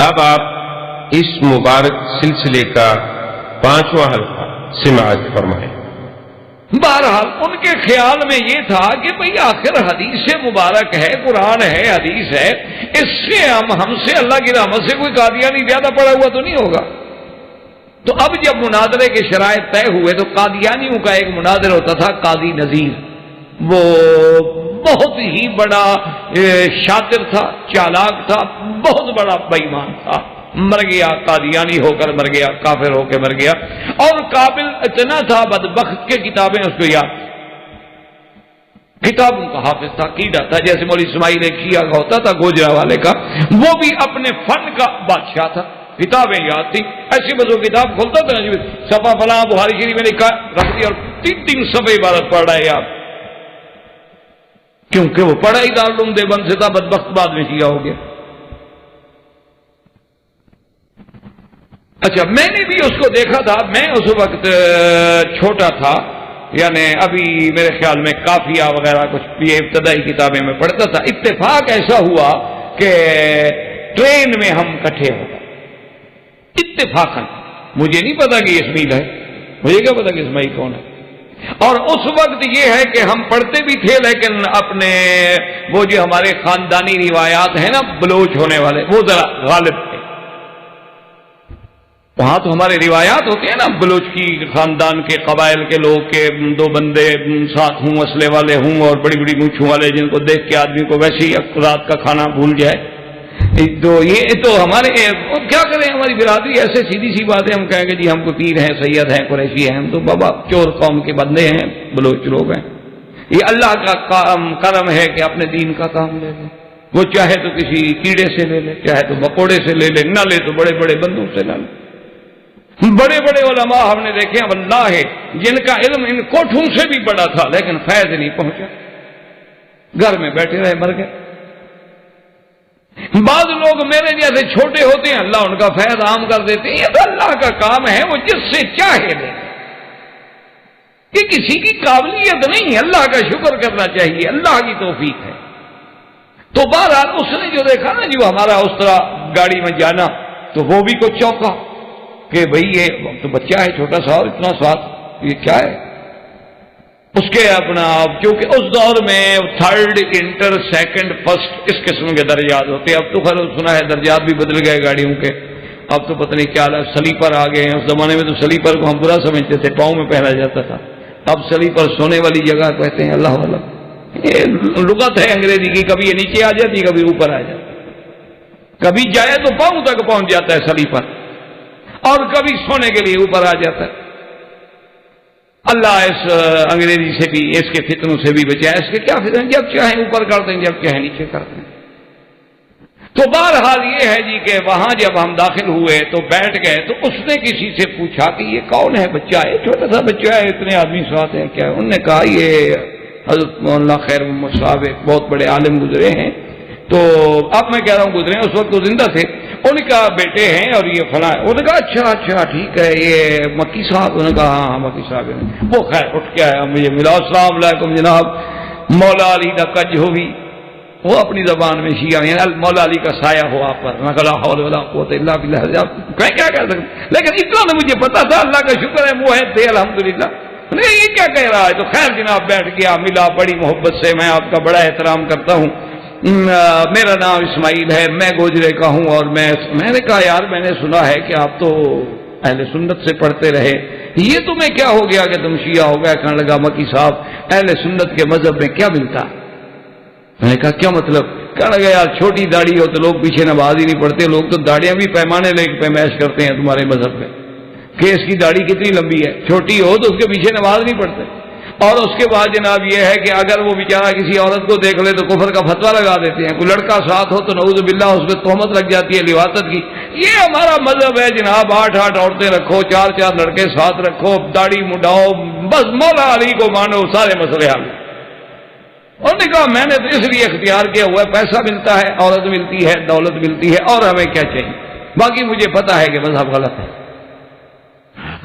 اب آپ اس مبارک سلسلے کا 5واں حلقہ سماعت فرمائیں۔ بہرحال ان کے خیال میں یہ تھا کہ بھئی آخر حدیث مبارک ہے، قرآن ہے، حدیث ہے، اس سے ہم سے اللہ کی رحمت سے کوئی قادیانی زیادہ پڑا ہوا تو نہیں ہوگا۔ تو اب جب مناظرے کے شرائط طے ہوئے تو قادیانیوں کا ایک مناظر ہوتا تھا قاضی نذیر، وہ بہت ہی بڑا شاطر تھا، چالاک تھا، بہت بڑا بے ایمان تھا، مر گیا، قادیانی ہو کر مر گیا، کافر ہو کے مر گیا، اور قابل اتنا تھا بدبخت کے کتابیں اس کو یاد، کتابوں کا حافظ تھا، قیدہ تھا، جیسے مولوی اسماعیل ایک شیعہ کا ہوتا تھا گوجرا والے کا، وہ بھی اپنے فن کا بادشاہ تھا، کتابیں یاد تھی، ایسی بس وہ کتاب کھولتا تھا نا، صفحہ فلاں بخاری شریف میں لکھا رکھ دیا اور 3 صفحے عبارت پڑھ رہا ہے آپ، کیونکہ وہ پڑھا ہی دارالعلوم دیوبند سے تھا، بدبخت بعد میں شیعہ ہو گیا۔ اچھا، میں نے بھی اس کو دیکھا تھا، میں اس وقت چھوٹا تھا، یعنی ابھی میرے خیال میں کافیہ وغیرہ کچھ یہ ابتدائی کتابیں میں پڑھتا تھا۔ اتفاق ایسا ہوا کہ ٹرین میں ہم اکٹھے ہو گئے اتفاقاً، مجھے نہیں پتا کہ اسماعیل ہے، مجھے کیا پتا کہ اسماعیل کون ہے، اور اس وقت یہ ہے کہ ہم پڑھتے بھی تھے لیکن اپنے وہ جو ہمارے خاندانی روایات ہیں نا بلوچ ہونے والے، وہ ذرا غالب تھے، وہاں تو ہمارے روایات ہوتے ہیں نا بلوچ کی خاندان کے قبائل کے لوگ کے 2 بندے ساتھ ہوں، اسلحے والے ہوں اور بڑی بڑی مونچھوں والے، جن کو دیکھ کے آدمی کو ویسے ہی رات کا کھانا بھول جائے، تو یہ تو ہمارے کیا کریں، ہماری برادری ایسے سیدھی سی بات ہے، ہم کہیں گے جی ہم کو پیر ہیں، سید ہیں، قریشی ہیں، ہم تو بابا چور قوم کے بندے ہیں، بلوچ لوگ ہیں، یہ اللہ کا کرم ہے کہ اپنے دین کا کام لے لیں، وہ چاہے تو کسی کیڑے سے لے لے، چاہے تو مکوڑے سے لے لے، نہ لے تو بڑے بڑے بندوں سے نہ لے۔ بڑے بڑے علماء ہم نے دیکھے اب اللہ ہے جن کا علم ان کوٹھوں سے بھی بڑا تھا لیکن فیض نہیں پہنچا، گھر میں بیٹھے رہے، مر گئے۔ بعض لوگ میرے جیسے چھوٹے ہوتے ہیں، اللہ ان کا فیض عام کر دیتے ہیں، یہ تو اللہ کا کام ہے، وہ جس سے چاہے لے، یہ کسی کی قابلیت نہیں ہے، اللہ کا شکر کرنا چاہیے، اللہ کی توفیق ہے۔ تو بہرحال اس نے جو دیکھا نا جو ہمارا اس طرح گاڑی میں جانا، تو وہ بھی کچھ چونکا کہ بھئی یہ تو بچہ ہے چھوٹا سا اور اتنا ساتھ، یہ کیا ہے؟ اس کے اپنا کیونکہ اس دور میں 3rd انٹر 2nd 1st اس قسم کے درجات ہوتے، اب تو خیر سنا ہے درجات بھی بدل گئے گاڑیوں کے، اب تو پتہ نہیں کیا ہے، سلیپر آ گئے ہیں، اس زمانے میں تو سلیپر کو ہم برا سمجھتے تھے، پاؤں میں پہنا جاتا تھا، اب سلیپر سونے والی جگہ کہتے ہیں، اللہ اللہ، یہ لغت ہے انگریزی کی، کبھی یہ نیچے آ جاتی، کبھی اوپر آ جاتی، کبھی جائے تو پاؤں تک پہنچ جاتا ہے سلیپر، اور کبھی سونے کے لیے اوپر آ جاتا ہے۔ اللہ اس انگریزی سے بھی، اس کے فتنوں سے بھی بچائے، اس کے کیا فتنے، جب چاہیں اوپر کر دیں، جب چاہیں نیچے کر دیں۔ تو بہرحال یہ ہے جی کہ وہاں جب ہم داخل ہوئے تو بیٹھ گئے، تو اس نے کسی سے پوچھا کہ یہ کون ہے بچہ ہے، چھوٹا سا بچہ ہے، اتنے آدمی ساتھ ہیں کیا ہے؟ انہوں نے کہا یہ حضرت مولانا خیر محمد صاحب ایک بہت بڑے عالم گزرے ہیں، تو اب میں کہہ رہا ہوں گزرے ہیں، اس وقت وہ زندہ تھے، ان کا بیٹے ہیں اور یہ فلاں ہے۔ انہوں نے کہا اچھا ٹھیک ہے، یہ مکی صاحب؟ انہوں نے کہا ہاں مکی صاحب ہیں۔ وہ خیر اٹھ کے آیا، مجھے ملا، السلام علیکم جناب، مولا علی دا کج ہوگی، وہ اپنی زبان میں شیعہ ہیں، مولا علی کا سایہ ہو آپ پر، میں کہا حول ولا قوت الا باللہ، کہیں کیا کہہ سکتے، لیکن اتنا تو مجھے پتا تھا، اللہ کا شکر ہے وہ ہے تھے الحمدللہ۔ یہ کیا کہہ رہا ہے؟ تو خیر جناب بیٹھ گیا، ملا بڑی محبت سے، میں آپ کا بڑا احترام کرتا ہوں، میرا نام اسماعیل ہے، میں گوجرے کا ہوں، اور میں نے کہا یار میں نے سنا ہے کہ آپ تو اہل سنت سے پڑھتے رہے، یہ تمہیں کیا ہو گیا کہ تم شیعہ ہو گیا؟ کہنے لگا مکی صاحب اہل سنت کے مذہب میں کیا ملتا؟ میں نے کہا کیا مطلب؟ کہنے لگا یار چھوٹی داڑھی ہو تو لوگ پیچھے نماز ہی نہیں پڑھتے، لوگ تو داڑیاں بھی پیمانے لے کے پیمائش کرتے ہیں تمہارے مذہب میں کہ اس کی داڑھی کتنی لمبی ہے، چھوٹی ہو تو اس کے پیچھے نماز نہیں پڑھتے۔ اور اس کے بعد جناب یہ ہے کہ اگر وہ بیچارہ کسی عورت کو دیکھ لے تو کفر کا فتویٰ لگا دیتے ہیں، کوئی لڑکا ساتھ ہو تو نعوذ باللہ اس پہ تہمت لگ جاتی ہے لواطت کی۔ یہ ہمارا مذہب ہے جناب، 8 عورتیں رکھو، 4 لڑکے ساتھ رکھو، داڑھی مڈاؤ، بس مولا علی کو مانو، سارے مسئلے حل۔ انہوں نے کہا میں نے تو اس لیے اختیار کیا ہوا ہے، پیسہ ملتا ہے، عورت ملتی ہے، دولت ملتی ہے، اور ہمیں کیا چاہیے، باقی مجھے پتا ہے کہ مذہب غلط ہے۔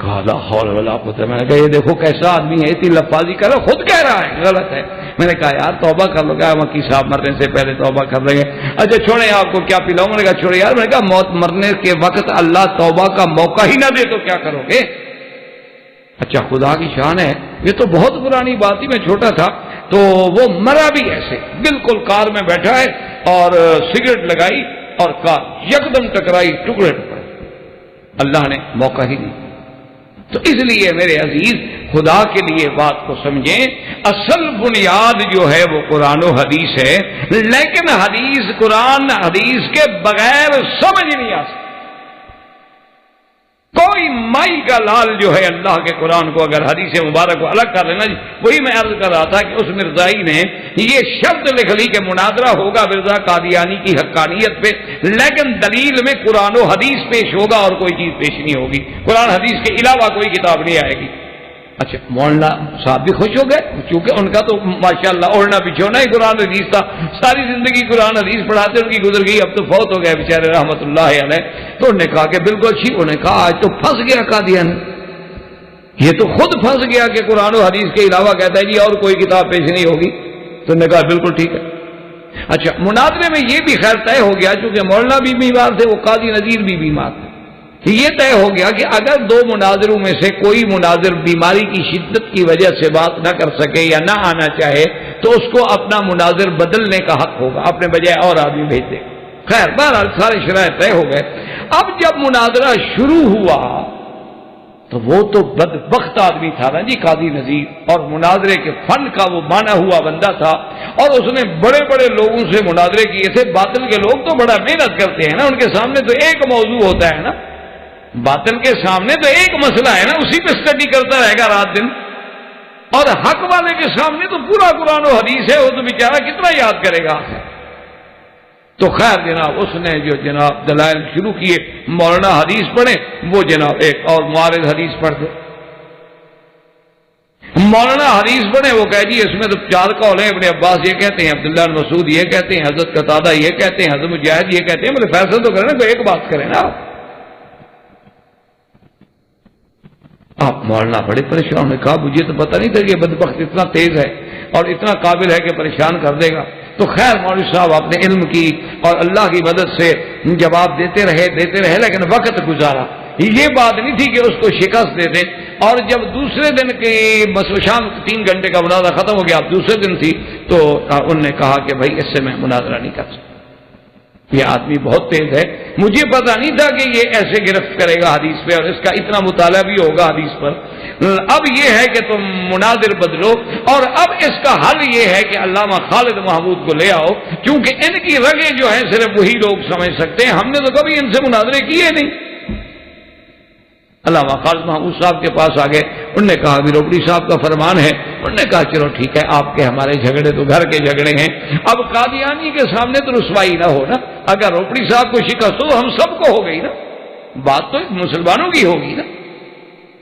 کہا لا حول ولا قوت، میں نے کہا یہ دیکھو کیسا آدمی ہے، اتنی لفاظی کرو، خود کہہ رہا ہے غلط ہے۔ میں نے کہا یار توبہ کر لو. کہا مکی صاحب مرنے سے پہلے توبہ کر رہے ہیں. اچھا چھوڑیں آپ کو کیا پلاؤں؟ میں نے کہا چھوڑے یار. میں نے کہا موت مرنے کے وقت اللہ توبہ کا موقع ہی نہ دے تو کیا کرو گے؟ اچھا خدا کی شان ہے, یہ تو بہت پرانی بات تھی, میں چھوٹا تھا. تو وہ مرا بھی ایسے, بالکل کار میں بیٹھا ہے اور سگریٹ لگائی اور کار یکدم ٹکرائی, ٹکڑے ٹکڑے. اللہ نے موقع ہی نہیں. تو اس لیے میرے عزیز خدا کے لیے بات کو سمجھیں, اصل بنیاد جو ہے وہ قرآن و حدیث ہے, لیکن حدیث قرآن حدیث کے بغیر سمجھ نہیں آ سکتی. کوئی مائی کا لال جو ہے اللہ کے قرآن کو اگر حدیث مبارک کو الگ کر لینا, وہی میں عرض کر رہا تھا کہ اس مرزائی نے یہ شرط لکھ لی کہ مناظرہ ہوگا مرزا قادیانی کی حقانیت پہ, لیکن دلیل میں قرآن و حدیث پیش ہوگا اور کوئی چیز پیش نہیں ہوگی, قرآن حدیث کے علاوہ کوئی کتاب نہیں آئے گی. اچھا مولانا صاحب بھی خوش ہو گئے, چونکہ ان کا تو ماشاءاللہ اوڑھنا بچھونا ہی قرآن حدیث تھا, ساری زندگی قرآن حدیث پڑھاتے ان کی گزر گئی, اب تو فوت ہو گئے بیچارے رحمت اللہ علیہ. تو انہوں نے کہا کہ بالکل اچھی, انہوں نے کہا آج تو پھنس گیا قادیان, یہ تو خود پھنس گیا کہ قرآن و حدیث کے علاوہ کہتا ہے جی اور کوئی کتاب پیش نہیں ہوگی. تو انہوں نے کہا بالکل ٹھیک ہے. اچھا مناظرے میں یہ بھی خیر طے ہو گیا, چونکہ مولانا بھی بیمار تھے, وہ قاضی نذیر بھی بیمار تھے, یہ طے ہو گیا کہ اگر دو مناظروں میں سے کوئی مناظر بیماری کی شدت کی وجہ سے بات نہ کر سکے یا نہ آنا چاہے تو اس کو اپنا مناظر بدلنے کا حق ہوگا, اپنے بجائے اور آدمی بھیج دے. خیر بہرحال سارے شرائط طے ہو گئے. اب جب مناظرہ شروع ہوا تو وہ تو بدبخت آدمی تھا نا جی قاضی نذیر, اور مناظرے کے فن کا وہ مانا ہوا بندہ تھا, اور اس نے بڑے بڑے لوگوں سے مناظرے کیے تھے. باطل کے لوگ تو بڑا محنت کرتے ہیں نا, ان کے سامنے تو ایک موضوع ہوتا ہے نا, باطل کے سامنے تو ایک مسئلہ ہے نا, اسی پہ اسٹڈی کرتا رہے گا رات دن, اور حق والے کے سامنے تو پورا قرآن و حدیث ہے, وہ تو بیچارہ کتنا یاد کرے گا. تو خیر جناب اس نے جو جناب دلائل شروع کیے, مولانا حدیث پڑھے, وہ جناب ایک اور معارض حدیث پڑھ دے. مولانا حدیث پڑھے, وہ کہہ جی اس میں تو 4 قول ہیں, ابن عباس یہ کہتے ہیں, عبداللہ بن مسعود یہ کہتے ہیں, حضرت قتادہ یہ کہتے ہیں, حضرت مجاہد یہ کہتے ہیں. مجھے فیصلہ تو کریں نا, کوئی ایک بات کریں نا. آپ مولانا بڑے پریشان نے کہا مجھے تو پتہ نہیں تھا کہ بدبخت اتنا تیز ہے اور اتنا قابل ہے کہ پریشان کر دے گا. تو خیر مولوی صاحب اپنے علم کی اور اللہ کی مدد سے جواب دیتے رہے, لیکن وقت گزارا. یہ بات نہیں تھی کہ اس کو شکست دے دیں. اور جب دوسرے دن کی شام 3 گھنٹے کا مناظرہ ختم ہو گیا, اب دوسرے دن تھی, تو انہوں نے کہا کہ بھائی اس سے میں مناظرہ نہیں کر سکتا, یہ آدمی بہت تیز ہے, مجھے پتا نہیں تھا کہ یہ ایسے گرفت کرے گا حدیث پہ, اور اس کا اتنا مطالعہ بھی ہوگا حدیث پر. اب یہ ہے کہ تم مناظر بدلو, اور اب اس کا حل یہ ہے کہ علامہ خالد محمود کو لے آؤ, کیونکہ ان کی رگیں جو ہیں صرف وہی لوگ سمجھ سکتے ہیں, ہم نے تو کبھی ان سے مناظرے کیے نہیں. علامہ خالد محمود صاحب کے پاس آ گئے, انہوں نے کہا بھی روپڑی صاحب کا فرمان ہے. انہوں نے کہا چلو ٹھیک ہے, آپ کے ہمارے جھگڑے تو گھر کے جھگڑے ہیں, اب قادیانی کے سامنے تو رسوائی نہ ہو نا. اگر روپڑی صاحب کو شکست ہو تو ہم سب کو ہو گئی نا, بات تو مسلمانوں کی ہوگی نا.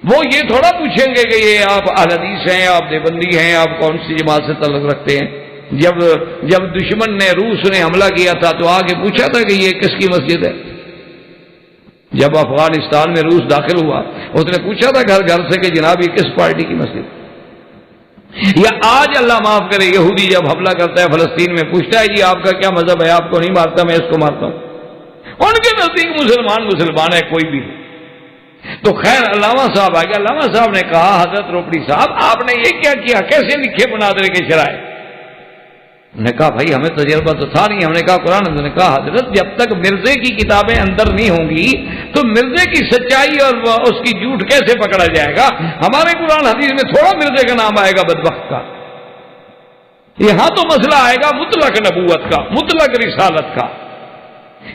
وہ یہ تھوڑا پوچھیں گے کہ یہ آپ اہل حدیث ہیں, آپ دیوبندی ہیں, آپ کون سی جماعت سے تعلق رکھتے ہیں. جب دشمن نے روس نے حملہ کیا تھا تو آگے پوچھا تھا کہ یہ کس کی مسجد ہے. جب افغانستان میں روس داخل ہوا اس نے پوچھا تھا گھر گھر سے کہ جناب یہ کس پارٹی کی مسجد. یا آج اللہ معاف کرے یہودی جب حملہ کرتا ہے فلسطین میں, پوچھتا ہے جی آپ کا کیا مذہب ہے, آپ کو نہیں مارتا میں اس کو مارتا ہوں. ان کے نزدیک مسلمان ہے کوئی بھی. تو خیر علامہ صاحب آ گیا. علامہ صاحب نے کہا حضرت روپڑی صاحب آپ نے یہ کیا کیسے لکھے مناظرے کے شرائط. نے کہا بھائی ہمیں تجربہ تو تھا نہیں. ہم نے کہا قرآن. نے کہا حضرت جب تک مرزے کی کتابیں اندر نہیں ہوں گی تو مرزے کی سچائی اور اس کی جھوٹ کیسے پکڑا جائے گا. ہمارے قرآن حدیث میں تھوڑا مرزے کا نام آئے گا بدبخت کا. یہاں تو مسئلہ آئے گا مطلق نبوت کا, مطلق رسالت کا,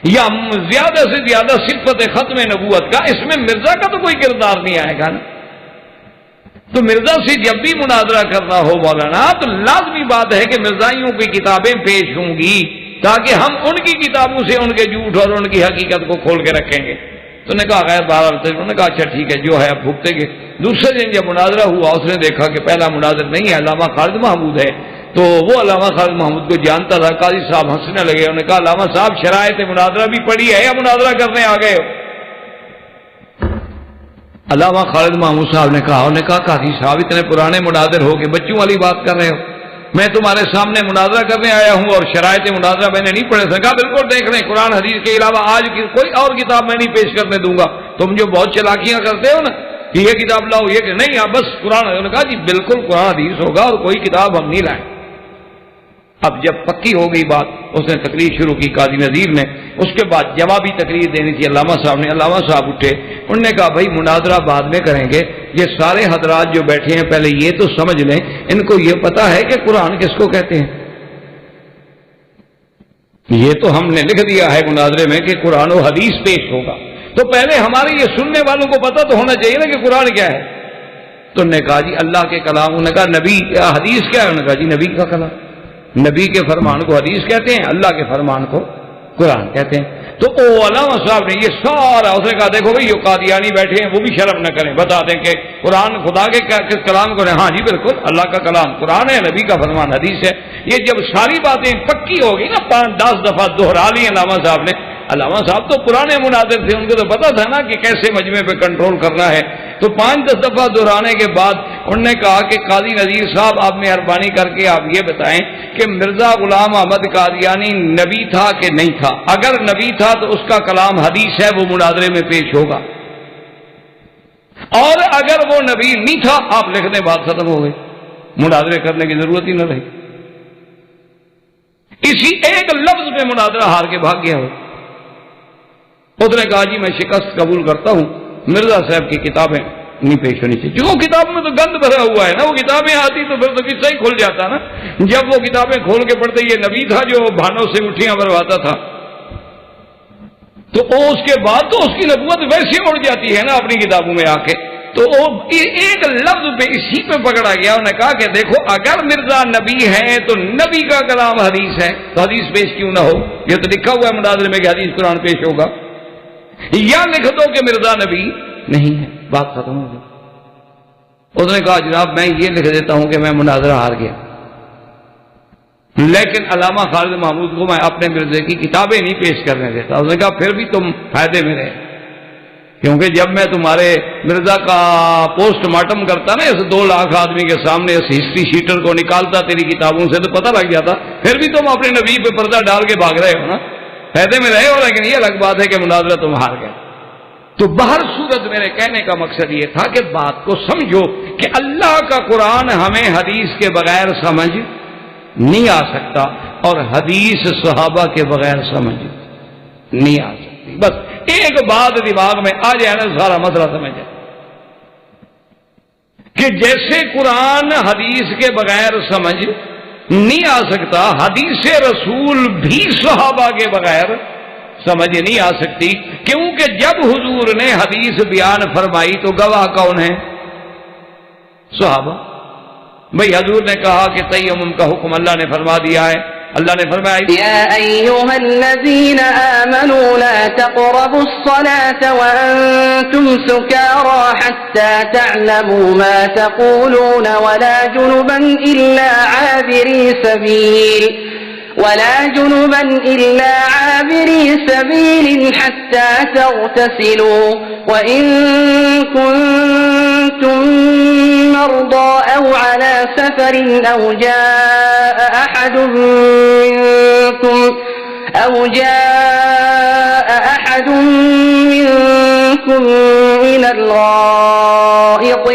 یا زیادہ سے زیادہ صفت ختم نبوت کا. اس میں مرزا کا تو کوئی کردار نہیں آئے گا نا. تو مرزا سے جب بھی مناظرہ کرنا ہو مولانا تو لازمی بات ہے کہ مرزائیوں کی کتابیں پیش ہوں گی تاکہ ہم ان کی کتابوں سے ان کے جھوٹ اور ان کی حقیقت کو کھول کے رکھیں گے. تو نے کہا غیر بہرحال انہوں نے کہا اچھا ٹھیک ہے جو ہے اب بھگتیں گے. دوسرے دن جب مناظرہ ہوا اس نے دیکھا کہ پہلا مناظر نہیں ہے, علامہ خالد محمود ہے. تو وہ علامہ خالد محمود کو جانتا تھا. قاضی صاحب ہنسنے لگے. انہوں نے کہا علامہ صاحب شرائط مناظرہ بھی پڑھی ہے یا مناظرہ کرنے آ گئے ہو. علامہ خالد محمود صاحب نے کہا قاضی صاحب اتنے پرانے مناظر ہو کے بچوں والی بات کر رہے ہو. میں تمہارے سامنے مناظرہ کرنے آیا ہوں اور شرائط مناظرہ میں نے نہیں پڑھے سکا. بالکل دیکھ لیں, قرآن حدیث کے علاوہ آج کی کوئی اور کتاب میں نہیں پیش کرنے دوں گا. تم جو بہت چلاکیاں کرتے ہو نا کہ یہ کتاب لاؤ, یہ کہ نہیں بس قرآن. انہوں نے کہا جی بالکل قرآن حدیث ہوگا اور کوئی کتاب ہم نہیں لائیں. اب جب پکی ہو گئی بات, اس نے تقریر شروع کی قاضی نذیر نے. اس کے بعد جوابی تقریر دینی تھی علامہ صاحب نے. علامہ صاحب اٹھے, انہوں نے کہا بھائی مناظرہ بعد میں کریں گے, یہ سارے حضرات جو بیٹھے ہیں پہلے یہ تو سمجھ لیں ان کو یہ پتا ہے کہ قرآن کس کو کہتے ہیں. یہ تو ہم نے لکھ دیا ہے مناظرے میں کہ قرآن و حدیث پیش ہوگا, تو پہلے ہمارے یہ سننے والوں کو پتا تو ہونا چاہیے نا کہ قرآن کیا ہے. تو انہوں نے کہا جی اللہ کے کلام. انہوں نے کہا نبی حدیث کیا ہے؟ انہوں نے کہا جی نبی کا کلام. نبی کے فرمان کو حدیث کہتے ہیں, اللہ کے فرمان کو قرآن کہتے ہیں. تو علامہ صاحب نے یہ سارا, اس نے کہا دیکھو بھائی جو قادیانی بیٹھے ہیں وہ بھی شرم نہ کریں, بتا دیں کہ قرآن خدا کے کس کلام کو. ہاں جی بالکل اللہ کا کلام قرآن ہے, نبی کا فرمان حدیث ہے. یہ جب ساری باتیں پکی ہو گئی نا, 5-10 دفعہ دہرا لی علامہ صاحب نے. علامہ صاحب تو پرانے مناظر تھے, ان کو تو پتا تھا نا کہ کیسے مجمع پہ کنٹرول کرنا ہے. تو 5-10 دفعہ دہرانے کے بعد انہوں نے کہا کہ قاضی نذیر صاحب آپ مہربانی کر کے آپ یہ بتائیں کہ مرزا غلام احمد قادیانی نبی تھا کہ نہیں تھا؟ اگر نبی تھا تو اس کا کلام حدیث ہے, وہ مناظرے میں پیش ہوگا. اور اگر وہ نبی نہیں تھا, آپ لکھ دیں, بات ختم ہو گئی, مناظرے کرنے کی ضرورت ہی نہ رہی. اسی ایک لفظ میں مناظرہ ہار کے بھاگ گیا ہو. اس نے کہا جی میں شکست قبول کرتا ہوں, مرزا صاحب کی کتابیں نہیں پیش ہونی چاہیے. جو کتاب میں تو گند بھرا ہوا ہے نا, وہ کتابیں آتی تو پھر تو قصہ ہی کھل جاتا نا. جب وہ کتابیں کھول کے پڑھتے یہ نبی تھا جو بھانوں سے مٹھیاں بھرواتا تھا, تو اس کے بعد تو اس کی نبوت ویسے اڑ جاتی ہے نا اپنی کتابوں میں آ کے. تو ایک لفظ پہ اسی پہ پکڑا گیا. انہوں نے کہا کہ دیکھو اگر مرزا نبی ہے تو نبی کا کلام حدیث ہے, تو حدیث پیش کیوں نہ ہو؟ یہ تو لکھا ہوا ہے مناظرے میں کہ حدیث قرآن پیش ہوگا. یا لکھ دو کہ مرزا نبی نہیں ہے, بات ختم ہو گئی. اس نے کہا جناب میں یہ لکھ دیتا ہوں کہ میں مناظرہ ہار گیا, لیکن علامہ خالد محمود کو میں اپنے مرزے کی کتابیں نہیں پیش کرنے دیتا. اس نے کہا پھر بھی تم فائدے میں رہے, کیونکہ جب میں تمہارے مرزا کا پوسٹ مارٹم کرتا نا اس 2 لاکھ آدمی کے سامنے, اس ہسٹری شیٹر کو نکالتا تیری کتابوں سے, تو پتہ لگ جاتا. پھر بھی تم اپنے نبی پہ پردہ ڈال کے بھاگ رہے ہو نا, فائدے میں رہے ہو. لیکن یہ الگ بات ہے کہ مناظرہ تم ہار گئے. تو بہر صورت میرے کہنے کا مقصد یہ تھا کہ بات کو سمجھو کہ اللہ کا قرآن ہمیں حدیث کے بغیر سمجھ نہیں آ سکتا, اور حدیث صحابہ کے بغیر سمجھ نہیں آ سکتی. بس ایک بات دماغ میں آ جائے نا, سارا مسئلہ سمجھ جائے کہ جیسے قرآن حدیث کے بغیر سمجھ نہیں آ سکتا, حدیث رسول بھی صحابہ کے بغیر سمجھ نہیں آ سکتی. کیونکہ جب حضور نے حدیث بیان فرمائی تو گواہ کون ہے؟ صحابہ. بھئی حضور نے کہا کہ تیمم کا حکم اللہ نے فرما دیا ہے. اللہ نے فرمایا یا ایھا الذین آمنوا لا تقربوا الصلاة وانتم سکارى حتى تعلموا ما تقولون ولا جنبا إلا عابري سبيل حتى تغتسلوا وإن كنتم مرضى أو على سفر أو جاء أحد منكم من الغائط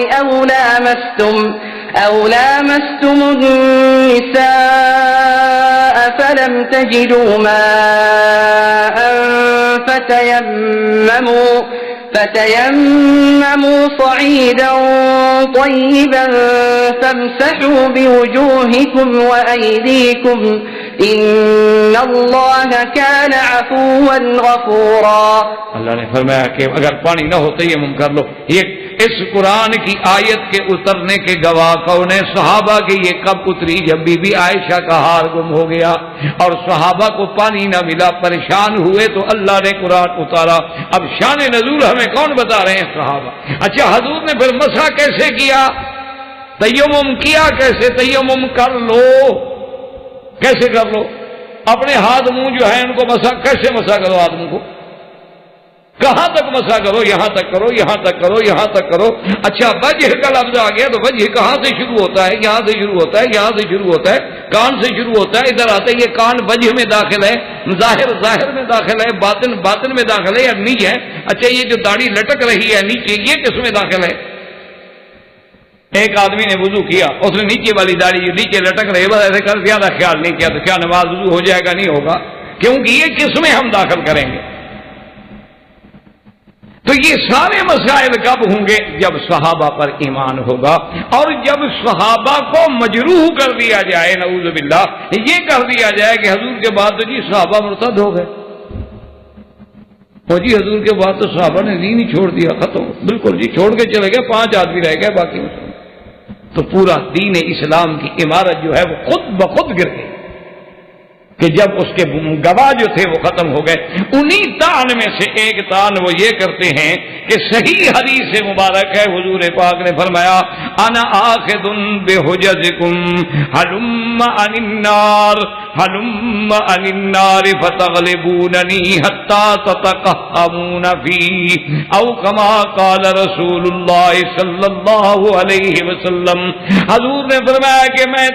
أو لامستم النساء فلم تجدوا ماء فتيمموا صعيدا طيبا فامسحوا بوجوهكم وأيديكم إن الله كان عفوا غفورا. اللہ نے فرمایا کہ اگر پانی نہ ہو تیمم کر لو. یہ اس قرآن کی آیت کے اترنے کے گواہ کون ہے؟ صحابہ کی. یہ کب اتری؟ جب بی بی عائشہ کا ہار گم ہو گیا اور صحابہ کو پانی نہ ملا, پریشان ہوئے تو اللہ نے قرآن اتارا. اب شان نزول ہمیں کون بتا رہے ہیں؟ صحابہ. اچھا حضور نے پھر مسح کیسے کیا؟ تیمم کیا کیسے؟ تیمم کر لو. کیسے کر لو؟ اپنے ہاتھ منہ جو ہے ان کو مسح. کیسے مسح کرو آدمی کو؟ کہاں تک مسا کرو؟ یہاں تک کرو، یہاں تک کرو، یہاں تک کرو. اچھا وجہ کا لفظ آ گیا تو وجہ کہاں سے شروع ہوتا ہے؟ یہاں سے شروع ہوتا ہے، یہاں سے شروع ہوتا ہے، کان سے شروع ہوتا ہے، ادھر آتا ہے. یہ کان وجہ میں داخل ہے، ظاہر میں داخل ہے، باطن میں داخل ہے یا نیچے ہے؟ اچھا یہ جو داڑھی لٹک رہی ہے نیچے، یہ کس میں داخل ہے؟ ایک آدمی نے وضو کیا، اس نے نیچے والی داڑھی جو نیچے لٹک رہی ہے بس ایسے کر زیادہ خیال نہیں کیا تو کیا نماز وضو ہو جائے گا؟ نہیں ہوگا، کیونکہ یہ کس میں ہم داخل کریں گے؟ تو یہ سارے مسائل کب ہوں گے؟ جب صحابہ پر ایمان ہوگا، اور جب صحابہ کو مجروح کر دیا جائے، نعوذ باللہ، یہ کر دیا جائے کہ حضور کے بعد تو جی صحابہ مرتد ہو گئے، جی حضور کے بعد تو صحابہ نے دین ہی چھوڑ دیا، ختم، بالکل جی چھوڑ کے چلے گئے، 5 آدمی رہ گئے باقی مسلم. تو پورا دین اسلام کی عمارت جو ہے وہ خود بخود گر گئی کہ جب اس کے گواہ جو تھے وہ ختم ہو گئے. انہی تان میں سے ایک تان وہ یہ کرتے ہیں کہ صحیح حدیث مبارک ہے، حضور پاک نے فرمایا انا آخذ بحجزکم ہلم عن النار ہلم عن النار فتغلبوننی حتی تتقہمون فی او کما قال رسول اللہ صلی اللہ علیہ وسلم. حضور نے فرمایا کہ میں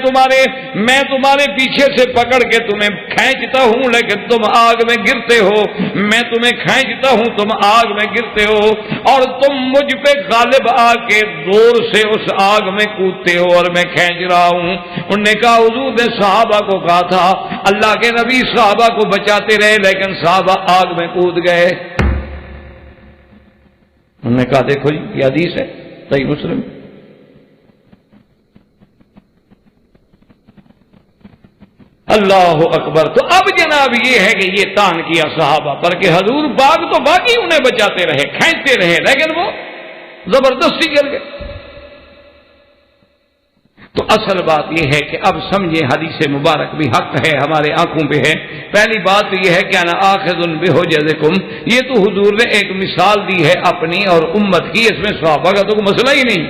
تمہارے پیچھے سے پکڑ کے تمہیں کھینچتا ہوں لیکن تم آگ میں گرتے ہو، میں تمہیں کھینچتا ہوں تم آگ میں گرتے ہو، اور تم مجھ پہ غالب آ کے زور سے اس آگ میں کودتے ہو اور میں کھینچ رہا ہوں. انہوں نے کہا حضور نے صحابہ کو کہا تھا اللہ کے نبی صحابہ کو بچاتے رہے لیکن صحابہ آگ میں کود گئے. انہوں نے کہا دیکھو جی یہ حدیث ہے صحیح مسلم. اللہ اکبر. تو اب جناب یہ ہے کہ یہ تان کیا صحابہ پر کہ حضور پاک تو باقی انہیں بچاتے رہے، کھینچتے رہے، لیکن وہ زبردستی گر گئے. تو اصل بات یہ ہے کہ اب سمجھیں حدیث مبارک بھی حق ہے، ہمارے آنکھوں پہ ہے. پہلی بات تو یہ ہے کہ انا آخذ بحجزکم، یہ تو حضور نے ایک مثال دی ہے اپنی اور امت کی، اس میں صحابہ کا تو کوئی مسئلہ ہی نہیں.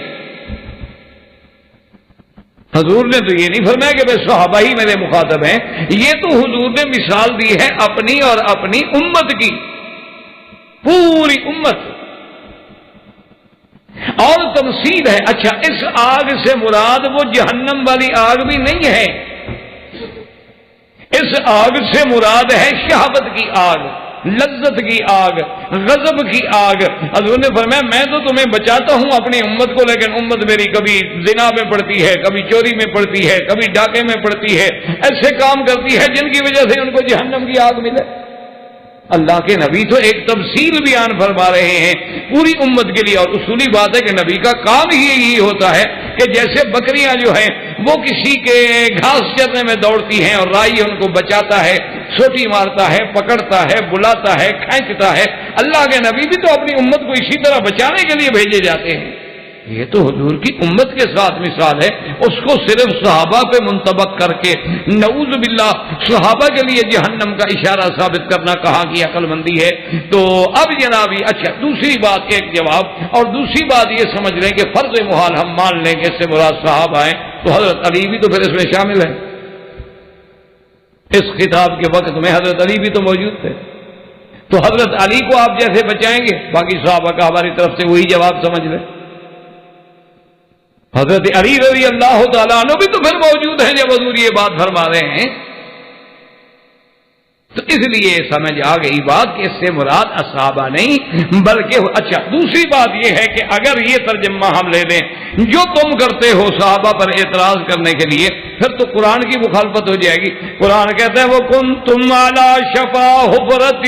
حضور نے تو یہ نہیں فرمایا کہ بھائی صحابہ ہی میرے مخاطب ہیں، یہ تو حضور نے مثال دی ہے اپنی اور اپنی امت کی، پوری امت. اور تمثیل ہے. اچھا اس آگ سے مراد وہ جہنم والی آگ بھی نہیں ہے، اس آگ سے مراد ہے شہوت کی آگ، لذت کی آگ، غضب کی آگ. حضور نے فرمایا میں تو تمہیں بچاتا ہوں اپنی امت کو، لیکن امت میری کبھی زنا میں پڑتی ہے، کبھی چوری میں پڑتی ہے، کبھی ڈاکے میں پڑتی ہے، ایسے کام کرتی ہے جن کی وجہ سے ان کو جہنم کی آگ ملے. اللہ کے نبی تو ایک تفصیل بیان فرما رہے ہیں پوری امت کے لیے. اور اصولی بات ہے کہ نبی کا کام ہی یہی ہوتا ہے کہ جیسے بکریاں جو ہیں وہ کسی کے گھاس چرنے میں دوڑتی ہیں اور رائی ان کو بچاتا ہے، سوٹی مارتا ہے، پکڑتا ہے، بلاتا ہے، کھینچتا ہے، اللہ کے نبی بھی تو اپنی امت کو اسی طرح بچانے کے لیے بھیجے جاتے ہیں. یہ تو حضور کی امت کے ساتھ مثال ہے، اس کو صرف صحابہ پہ منطبق کر کے نعوذ باللہ صحابہ کے لیے جہنم کا اشارہ ثابت کرنا کہاں کی عقل مندی ہے. تو اب جناب اچھا دوسری بات ایک جواب، اور دوسری بات یہ سمجھ لیں کہ فرض محال ہم مان لیں کہ اس سے مراد صحابہ ہیں، تو حضرت علی بھی تو پھر اس میں شامل ہے. اس خطاب کے وقت میں حضرت علی بھی تو موجود تھے، تو حضرت علی کو آپ جیسے بچائیں گے، باقی صحابہ کا ہماری طرف سے وہی جواب سمجھ لیں. حضرت علی رضی اللہ تعالیٰ عنہ بھی تو پھر موجود ہیں جب حضور یہ بات فرما رہے ہیں. تو اس لیے سمجھ آ گئی بات کہ اس سے مراد اصحابہ نہیں بلکہ اچھا دوسری بات یہ ہے کہ اگر یہ ترجمہ ہم لے لیں جو تم کرتے ہو صحابہ پر اعتراض کرنے کے لیے، پھر تو قرآن کی مخالفت ہو جائے گی. قرآن کہتا ہے وَكُنْتُمْ عَلَى شَفَا حُفْرَةٍ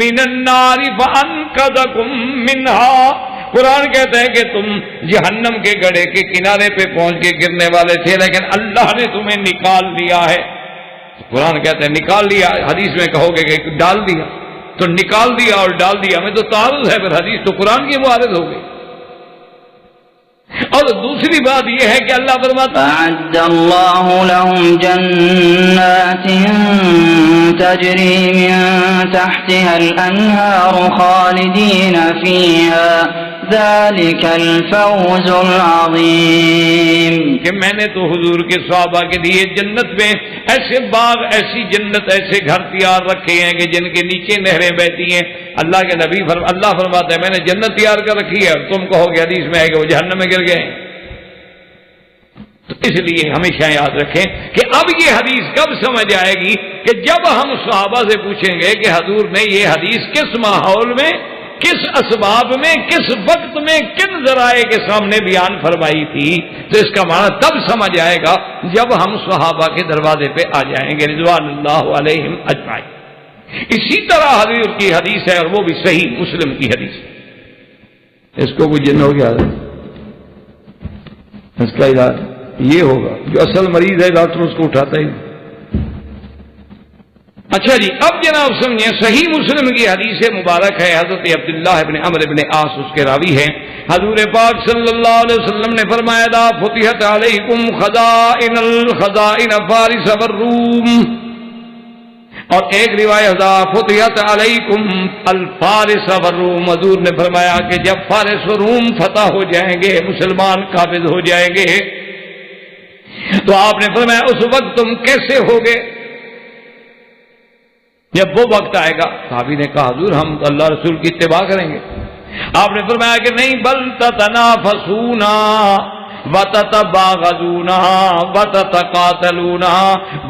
مِّنَ النَّارِ فَأَنْقَذَكُم مِّنْهَا. قرآن کہتا ہے کہ تم جہنم کے گڑھے کے کنارے پہ پہنچ کے گرنے والے تھے لیکن اللہ نے تمہیں نکال لیا ہے. قرآن کہتا ہے نکال لیا، حدیث میں کہو گے کہ ڈال دیا، تو نکال دیا اور ڈال دیا میں تو تعارض ہے، پھر حدیث تو قرآن کی معارض ہو گئی. اور دوسری بات یہ ہے کہ اللہ فرماتا أعد الله لهم جنات تجري من تحتها الأنهار خالدين فيها ذلك الفوز العظیم، کہ میں نے تو حضور کے صحابہ کے لیے جنت میں ایسے باغ، ایسی جنت، ایسے گھر تیار رکھے ہیں کہ جن کے نیچے نہریں بہتی ہیں۔ اللہ کے نبی اللہ فرماتا ہے میں نے جنت تیار کر رکھی ہے، اور تم کہو کہ حدیث میں ہے کہ وہ جہنم میں گر گئے۔ تو اس لیے ہمیشہ یاد رکھیں کہ اب یہ حدیث کب سمجھ آئے گی کہ جب ہم صحابہ سے پوچھیں گے کہ حضور نے یہ حدیث کس ماحول میں، کس اسباب میں، کس وقت میں، کن ذرائع کے سامنے بیان فرمائی تھی، تو اس کا معنی تب سمجھ آئے گا جب ہم صحابہ کے دروازے پہ آ جائیں گے رضوان اللہ علیہم اجمعین۔ اسی طرح حضور کی حدیث ہے، اور وہ بھی صحیح مسلم کی حدیث ہے۔ اس کو کوئی جن ہو گیا، اس کا علاج یہ ہوگا، جو اصل مریض ہے ڈاکٹر اس کو اٹھاتا ہی نہیں۔ اچھا جی، اب جناب سمجھیں، صحیح مسلم کی حدیث مبارک ہے، حضرت عبداللہ ابن عمرو ابن عاص اس کے راوی ہیں۔ حضور پاک صلی اللہ علیہ وسلم نے فرمایا دا فتحت علیکم خزائن الخزائن فارس والروم، اور ایک روایت دا فتحت علیکم الفارس والروم، حضور نے فرمایا کہ جب فارس و روم فتح ہو جائیں گے، مسلمان قابض ہو جائیں گے، تو آپ نے فرمایا اس وقت تم کیسے ہوگے؟ جب وہ وقت آئے گا، صحابی نے کہا حضور ہم تو اللہ رسول کی اتباع کریں گے۔ آپ نے فرمایا کہ نہیں، بل تتنافسون وتتباغضون وتتقاتلون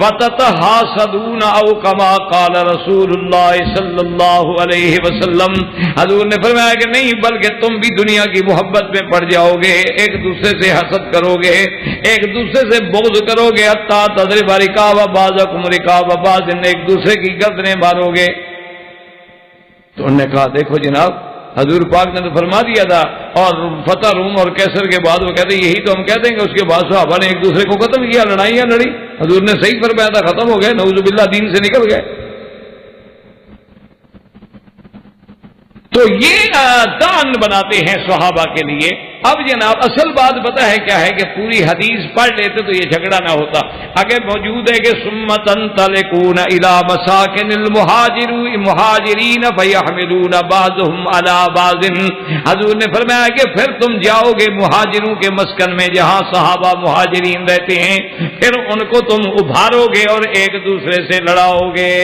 وتتحاسدون او کما قال رسول اللہ صلی اللہ علیہ وسلم، حضور نے فرمایا کہ نہیں بلکہ تم بھی دنیا کی محبت میں پڑ جاؤ گے، ایک دوسرے سے حسد کرو گے، ایک دوسرے سے بغض کرو گے، حتی تضرب رکاب بعضکم رکاب بعض، ایک دوسرے کی گردنیں مارو گے۔ تو انہوں نے کہا دیکھو جناب، حضور پاک نے تو فرما دیا تھا، اور فتح روم اور کیسر کے بعد وہ کہتے ہیں یہی تو ہم کہہ دیں گے، اس کے بعد صحابہ نے ایک دوسرے کو ختم کیا، لڑائیاں لڑی، حضور نے صحیح فرمایا تھا، ختم ہو گئے، نعوذ باللہ دین سے نکل گئے۔ تو یہ دان بناتے ہیں صحابہ کے لیے۔ اب جناب اصل بات پتہ ہے کیا ہے کہ پوری حدیث پڑھ لیتے تو یہ جھگڑا نہ ہوتا۔ آگے موجود ہے کہ ثم تنطلقون الی مساکن المہاجرین فیحملون بعضهم علی بعض، حضور نے فرمایا کہ پھر تم جاؤ گے مہاجروں کے مسکن میں جہاں صحابہ مہاجرین رہتے ہیں، پھر ان کو تم ابھارو گے اور ایک دوسرے سے لڑاؤ گے۔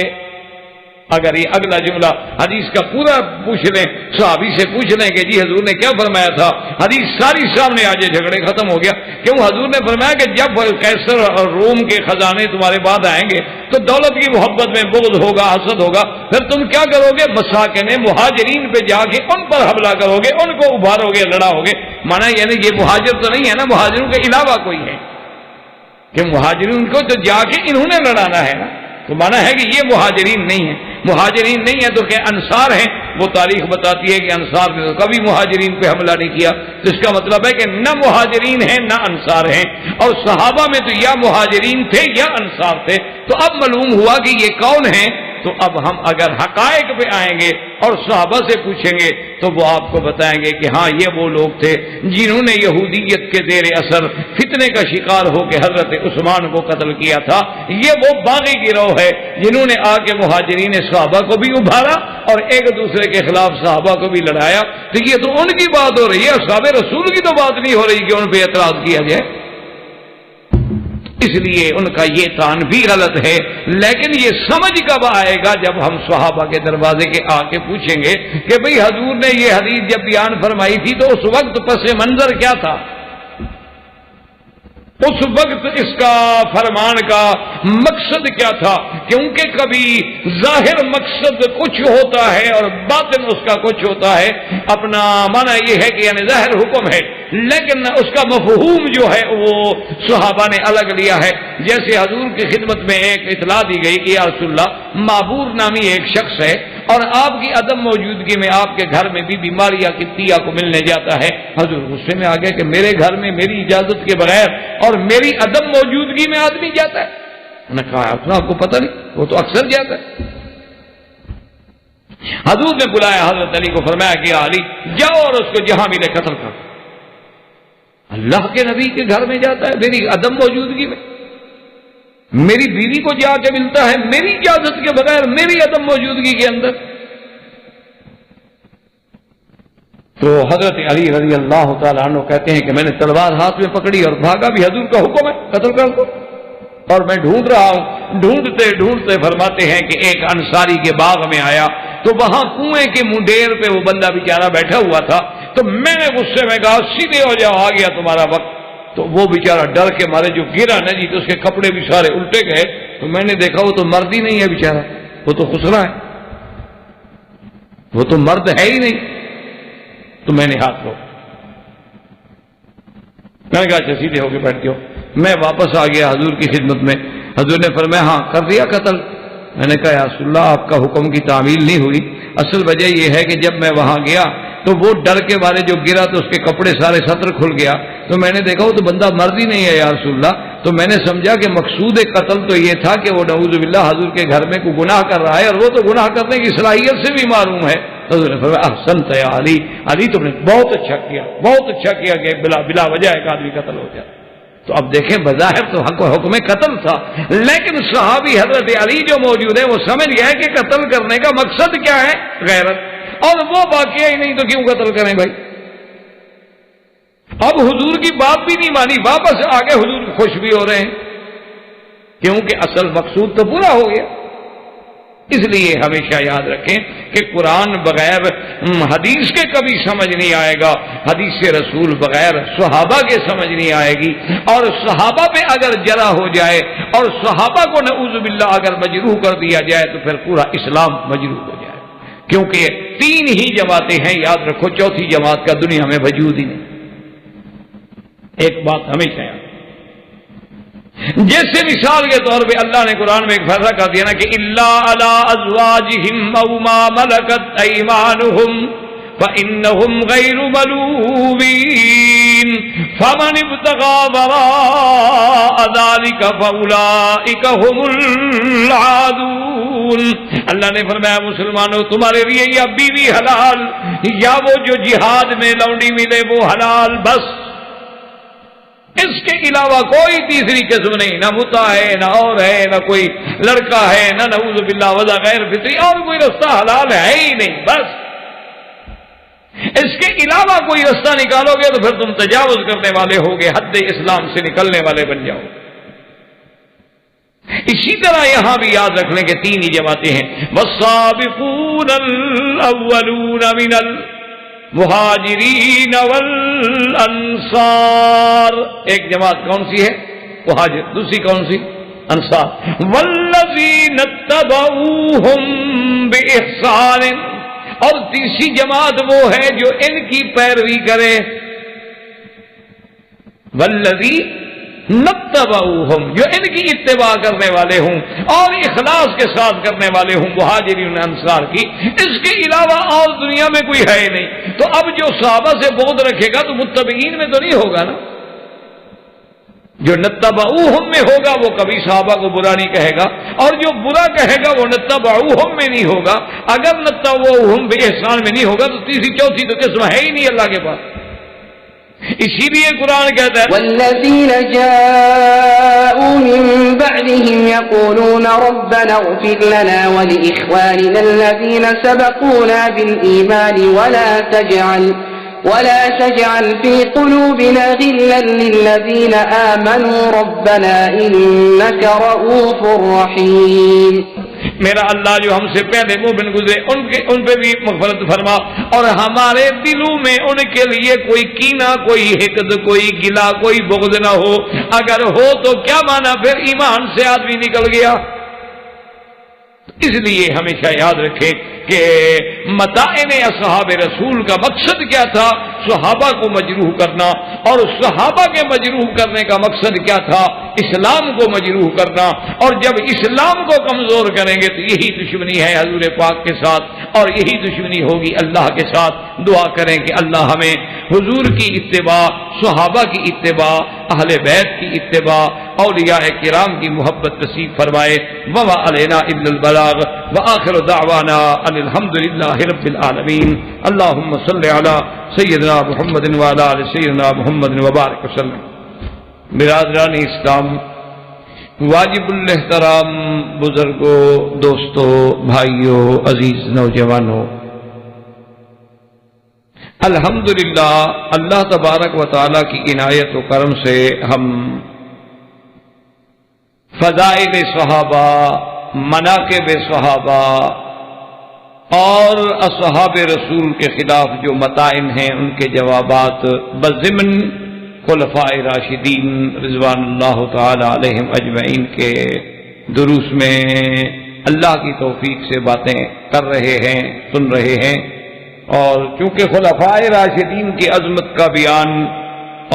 اگر یہ اگلا جملہ حدیث کا پورا پوچھ لیں، صحابی سے پوچھ لیں کہ جی حضور نے کیا فرمایا تھا، حدیث ساری سامنے آ جائے، جھگڑے ختم ہو گیا۔ کیوں؟ حضور نے فرمایا کہ جب کیسر اور روم کے خزانے تمہارے بعد آئیں گے تو دولت کی محبت میں بغض ہوگا، حسد ہوگا، پھر تم کیا کرو گے؟ مساکن مہاجرین پہ جا کے ان پر حملہ کرو گے، ان کو ابھارو گے، لڑاؤ گے۔ مانا یعنی یہ مہاجر تو نہیں ہے نا، مہاجروں کے علاوہ کوئی ہے، کہ مہاجرین کو تو جا کے انہوں نے لڑانا ہے نا، تو مانا ہے کہ یہ مہاجرین نہیں ہے۔ مہاجرین نہیں ہے تو کہ انصار ہیں، وہ تاریخ بتاتی ہے کہ انصار نے تو کبھی مہاجرین پہ حملہ نہیں کیا، تو اس کا مطلب ہے کہ نہ مہاجرین ہیں نہ انصار ہیں، اور صحابہ میں تو یا مہاجرین تھے یا انصار تھے۔ تو اب معلوم ہوا کہ یہ کون ہیں، تو اب ہم اگر حقائق پہ آئیں گے اور صحابہ سے پوچھیں گے تو وہ آپ کو بتائیں گے کہ ہاں یہ وہ لوگ تھے جنہوں نے یہودیت کے زیر اثر فتنے کا شکار ہو کے حضرت عثمان کو قتل کیا تھا، یہ وہ باغی گروہ ہے جنہوں نے آ کے مہاجرین صحابہ کو بھی ابھارا اور ایک دوسرے کے خلاف صحابہ کو بھی لڑایا۔ تو یہ تو ان کی بات ہو رہی ہے، اصحاب رسول کی تو بات نہیں ہو رہی کہ ان پہ اعتراض کیا جائے۔ اس لیے ان کا یہ طعن بھی غلط ہے، لیکن یہ سمجھ کب آئے گا؟ جب ہم صحابہ کے دروازے کے آ کے پوچھیں گے کہ بھئی حضور نے یہ حدیث جب بیان فرمائی تھی تو اس وقت پس منظر کیا تھا، اس وقت اس کا فرمان کا مقصد کیا تھا؟ کیونکہ کبھی ظاہر مقصد کچھ ہوتا ہے اور باطن اس کا کچھ ہوتا ہے۔ اپنا معنی یہ ہے کہ یعنی ظاہر حکم ہے لیکن اس کا مفہوم جو ہے وہ صحابہ نے الگ لیا ہے۔ جیسے حضور کی خدمت میں ایک اطلاع دی گئی کہ یا رسول اللہ، معبور نامی ایک شخص ہے اور آپ کی عدم موجودگی میں آپ کے گھر میں بی بی ماریا قبطیہ کو ملنے جاتا ہے۔ حضور غصے میں آ گیا کہ میرے گھر میں میری اجازت کے بغیر اور میری عدم موجودگی میں آدمی جاتا ہے؟ انہوں نے کہا آپ کو پتہ نہیں، وہ تو اکثر جاتا ہے۔ حضور نے بلایا حضرت علی کو، فرمایا کہ علی جاؤ اور اس کو جہاں ملے قتل کر۔ اللہ کے نبی کے گھر میں جاتا ہے میری عدم موجودگی میں، میری بیوی کو جا کے ملتا ہے میری اجازت کے بغیر، میری عدم موجودگی کے اندر۔ تو حضرت علی رضی اللہ تعالیٰ عنہ کہتے ہیں کہ میں نے تلوار ہاتھ میں پکڑی اور بھاگا بھی، حضور کا حکم ہے قتل کر دو، اور میں ڈھونڈ رہا ہوں، ڈھونڈتے ڈھونڈتے فرماتے ہیں کہ ایک انصاری کے باغ میں آیا تو وہاں کنویں کے منڈیر پہ وہ بندہ بیچارہ بیٹھا ہوا تھا، تو میں نے غصے میں کہا سیدھے ہو جاؤ، آ گیا تمہارا وقت۔ تو وہ بیچارہ ڈر کے مارے جو گرا نا جی، تو اس کے کپڑے بھی سارے الٹے گئے، تو میں نے دیکھا وہ تو مرد ہی نہیں ہے بیچارہ، وہ تو خسرا ہے، وہ تو مرد ہے ہی نہیں۔ تو میں نے ہاتھ رو، میں نے کہا اچھا سیدھے ہو کے بیٹھ گیا۔ میں واپس آ گیا حضور کی خدمت میں، حضور نے فرمایا ہاں کر دیا قتل۔ میں نے کہا یا رسول اللہ آپ کا حکم کی تعمیل نہیں ہوئی، اصل وجہ یہ ہے کہ جب میں وہاں گیا تو وہ ڈر کے والے جو گرا تو اس کے کپڑے سارے سطر کھل گیا، تو میں نے دیکھا وہ تو بندہ مرد ہی نہیں ہے یا رسول اللہ۔ تو میں نے سمجھا کہ مقصود قتل تو یہ تھا کہ وہ نعوذ باللہ حضور کے گھر میں کوئی گناہ کر رہا ہے اور وہ تو گناہ کرنے کی صلاحیت سے بھی معلوم ہے۔ حضور نے فرمایا احسنت یا علی، علی تم نے بہت اچھا کیا، بہت اچھا کیا کہ بلا وجہ ایک آدمی قتل ہو جائے۔ تو اب دیکھیں بظاہر تو حکم قتل تھا، لیکن صحابی حضرت علی جو موجود ہے وہ سمجھ گیا کہ قتل کرنے کا مقصد کیا ہے، غیرت، اور وہ واقعہ ہی نہیں تو کیوں قتل کریں بھائی۔ اب حضور کی بات بھی نہیں مانی، واپس آگے حضور خوش بھی ہو رہے ہیں کیونکہ اصل مقصود تو پورا ہو گیا۔ اس لیے ہمیشہ یاد رکھیں کہ قرآن بغیر حدیث کے کبھی سمجھ نہیں آئے گا، حدیث رسول بغیر صحابہ کے سمجھ نہیں آئے گی، اور صحابہ پہ اگر جرح ہو جائے اور صحابہ کو نعوذ باللہ اگر مجروح کر دیا جائے تو پھر پورا اسلام مجروح ہو جائے، کیونکہ تین ہی جماعتیں ہیں، یاد رکھو چوتھی جماعت کا دنیا میں وجود ہی نہیں۔ ایک بات ہمیشہ یاد، جیسے مثال کے طور پہ اللہ نے قرآن میں ایک فیصلہ کر دیا نا کہ الا علی ازواجہم او ما ملکت ایمانہم فانہم غیر ملومین فمن ابتغى وراء ذلك فاولئک هم العادون۔ اللہ نے فرمایا مسلمانوں تمہارے لیے یا بیوی حلال یا وہ جو جہاد میں لونڈی ملے وہ حلال، بس اس کے علاوہ کوئی تیسری قسم نہیں، نہ متا ہے نہ اور ہے نہ کوئی لڑکا ہے نہ نعوذ باللہ وضع غیر فطری، اور کوئی رستہ حلال ہے ہی نہیں، بس اس کے علاوہ کوئی رستہ نکالو گے تو پھر تم تجاوز کرنے والے ہوگے، حد اسلام سے نکلنے والے بن جاؤ۔ اسی طرح یہاں بھی یاد رکھ لیں کہ تین ہی جماعتیں ہیں، والسابقون الاولون من المہاجرین والانصار، ایک جماعت کون سی ہے؟ مہاجر، دوسری کون سی؟ انصار، والذین اتبعوہم باحسان، اور تیسری جماعت وہ ہے جو ان کی پیروی کرے، والذین اتبعوہم، جو ان کی اتباع کرنے والے ہوں اور اخلاص کے ساتھ کرنے والے ہوں مہاجرین انصار کی، اس کے علاوہ اور دنیا میں کوئی ہے نہیں۔ تو اب جو صحابہ سے بغض رکھے گا تو متبعین میں تو نہیں ہوگا نا، جو نتبعوہم میں ہوگا وہ کبھی صحابہ کو برا نہیں کہے گا، اور جو برا کہے گا وہ نتبعوہم میں نہیں ہوگا۔ اگر نتبعوہم بے احسان میں نہیں ہوگا تو تیسری چوتھی تو قسم ہے ہی نہیں اللہ کے پاس۔ اسی لیے قرآن کہتا ہے والذین جاءوا من بعدهم يقولون ربنا اغفر لنا ولإخواننا الذين سبقونا بالإيمان ولا تجعل في قلوبنا غلا للذين آمنوا ربنا إنك رؤوف رحيم۔ میرا اللہ جو ہم سے پہلے مومن گزرے ان پہ بھی مغفرت فرما، اور ہمارے دلوں میں ان کے لیے کوئی کینہ، کوئی حقد، کوئی گلا، کوئی بغض نہ ہو، اگر ہو تو کیا مانا پھر ایمان سے آدمی نکل گیا۔ اس لیے ہمیشہ یاد رکھیں کہ متاعن اصحاب رسول کا مقصد کیا تھا؟ صحابہ کو مجروح کرنا، اور صحابہ کے مجروح کرنے کا مقصد کیا تھا؟ اسلام کو مجروح کرنا، اور جب اسلام کو کمزور کریں گے تو یہی دشمنی ہے حضور پاک کے ساتھ، اور یہی دشمنی ہوگی اللہ کے ساتھ۔ دعا کریں کہ اللہ ہمیں حضور کی اتباع، صحابہ کی اتباع، اہل بیت کی اتباع، اولیاء کرام کی محبت نصیب فرمائے۔ وما علینا الا البلاغ، وآخر دعوانا ان الحمد للہ رب العالمین۔ اللہم صل علی سیدنا محمد وعلی آل سیدنا محمد وبارک وسلم۔ برادران اسلام، واجب الاحترام بزرگوں، دوستوں، بھائیوں، عزیز نوجوانوں، الحمدللہ اللہ تبارک و تعالی کی عنایت و کرم سے ہم فضائل صحابہ، مناقب صحابہ اور اصحاب رسول کے خلاف جو مطائن ہیں ان کے جوابات بضمن خلفاء راشدین رضوان اللہ تعالی علیہم اجمعین کے دروس میں اللہ کی توفیق سے باتیں کر رہے ہیں، سن رہے ہیں۔ اور چونکہ خلفاء راشدین کی عظمت کا بیان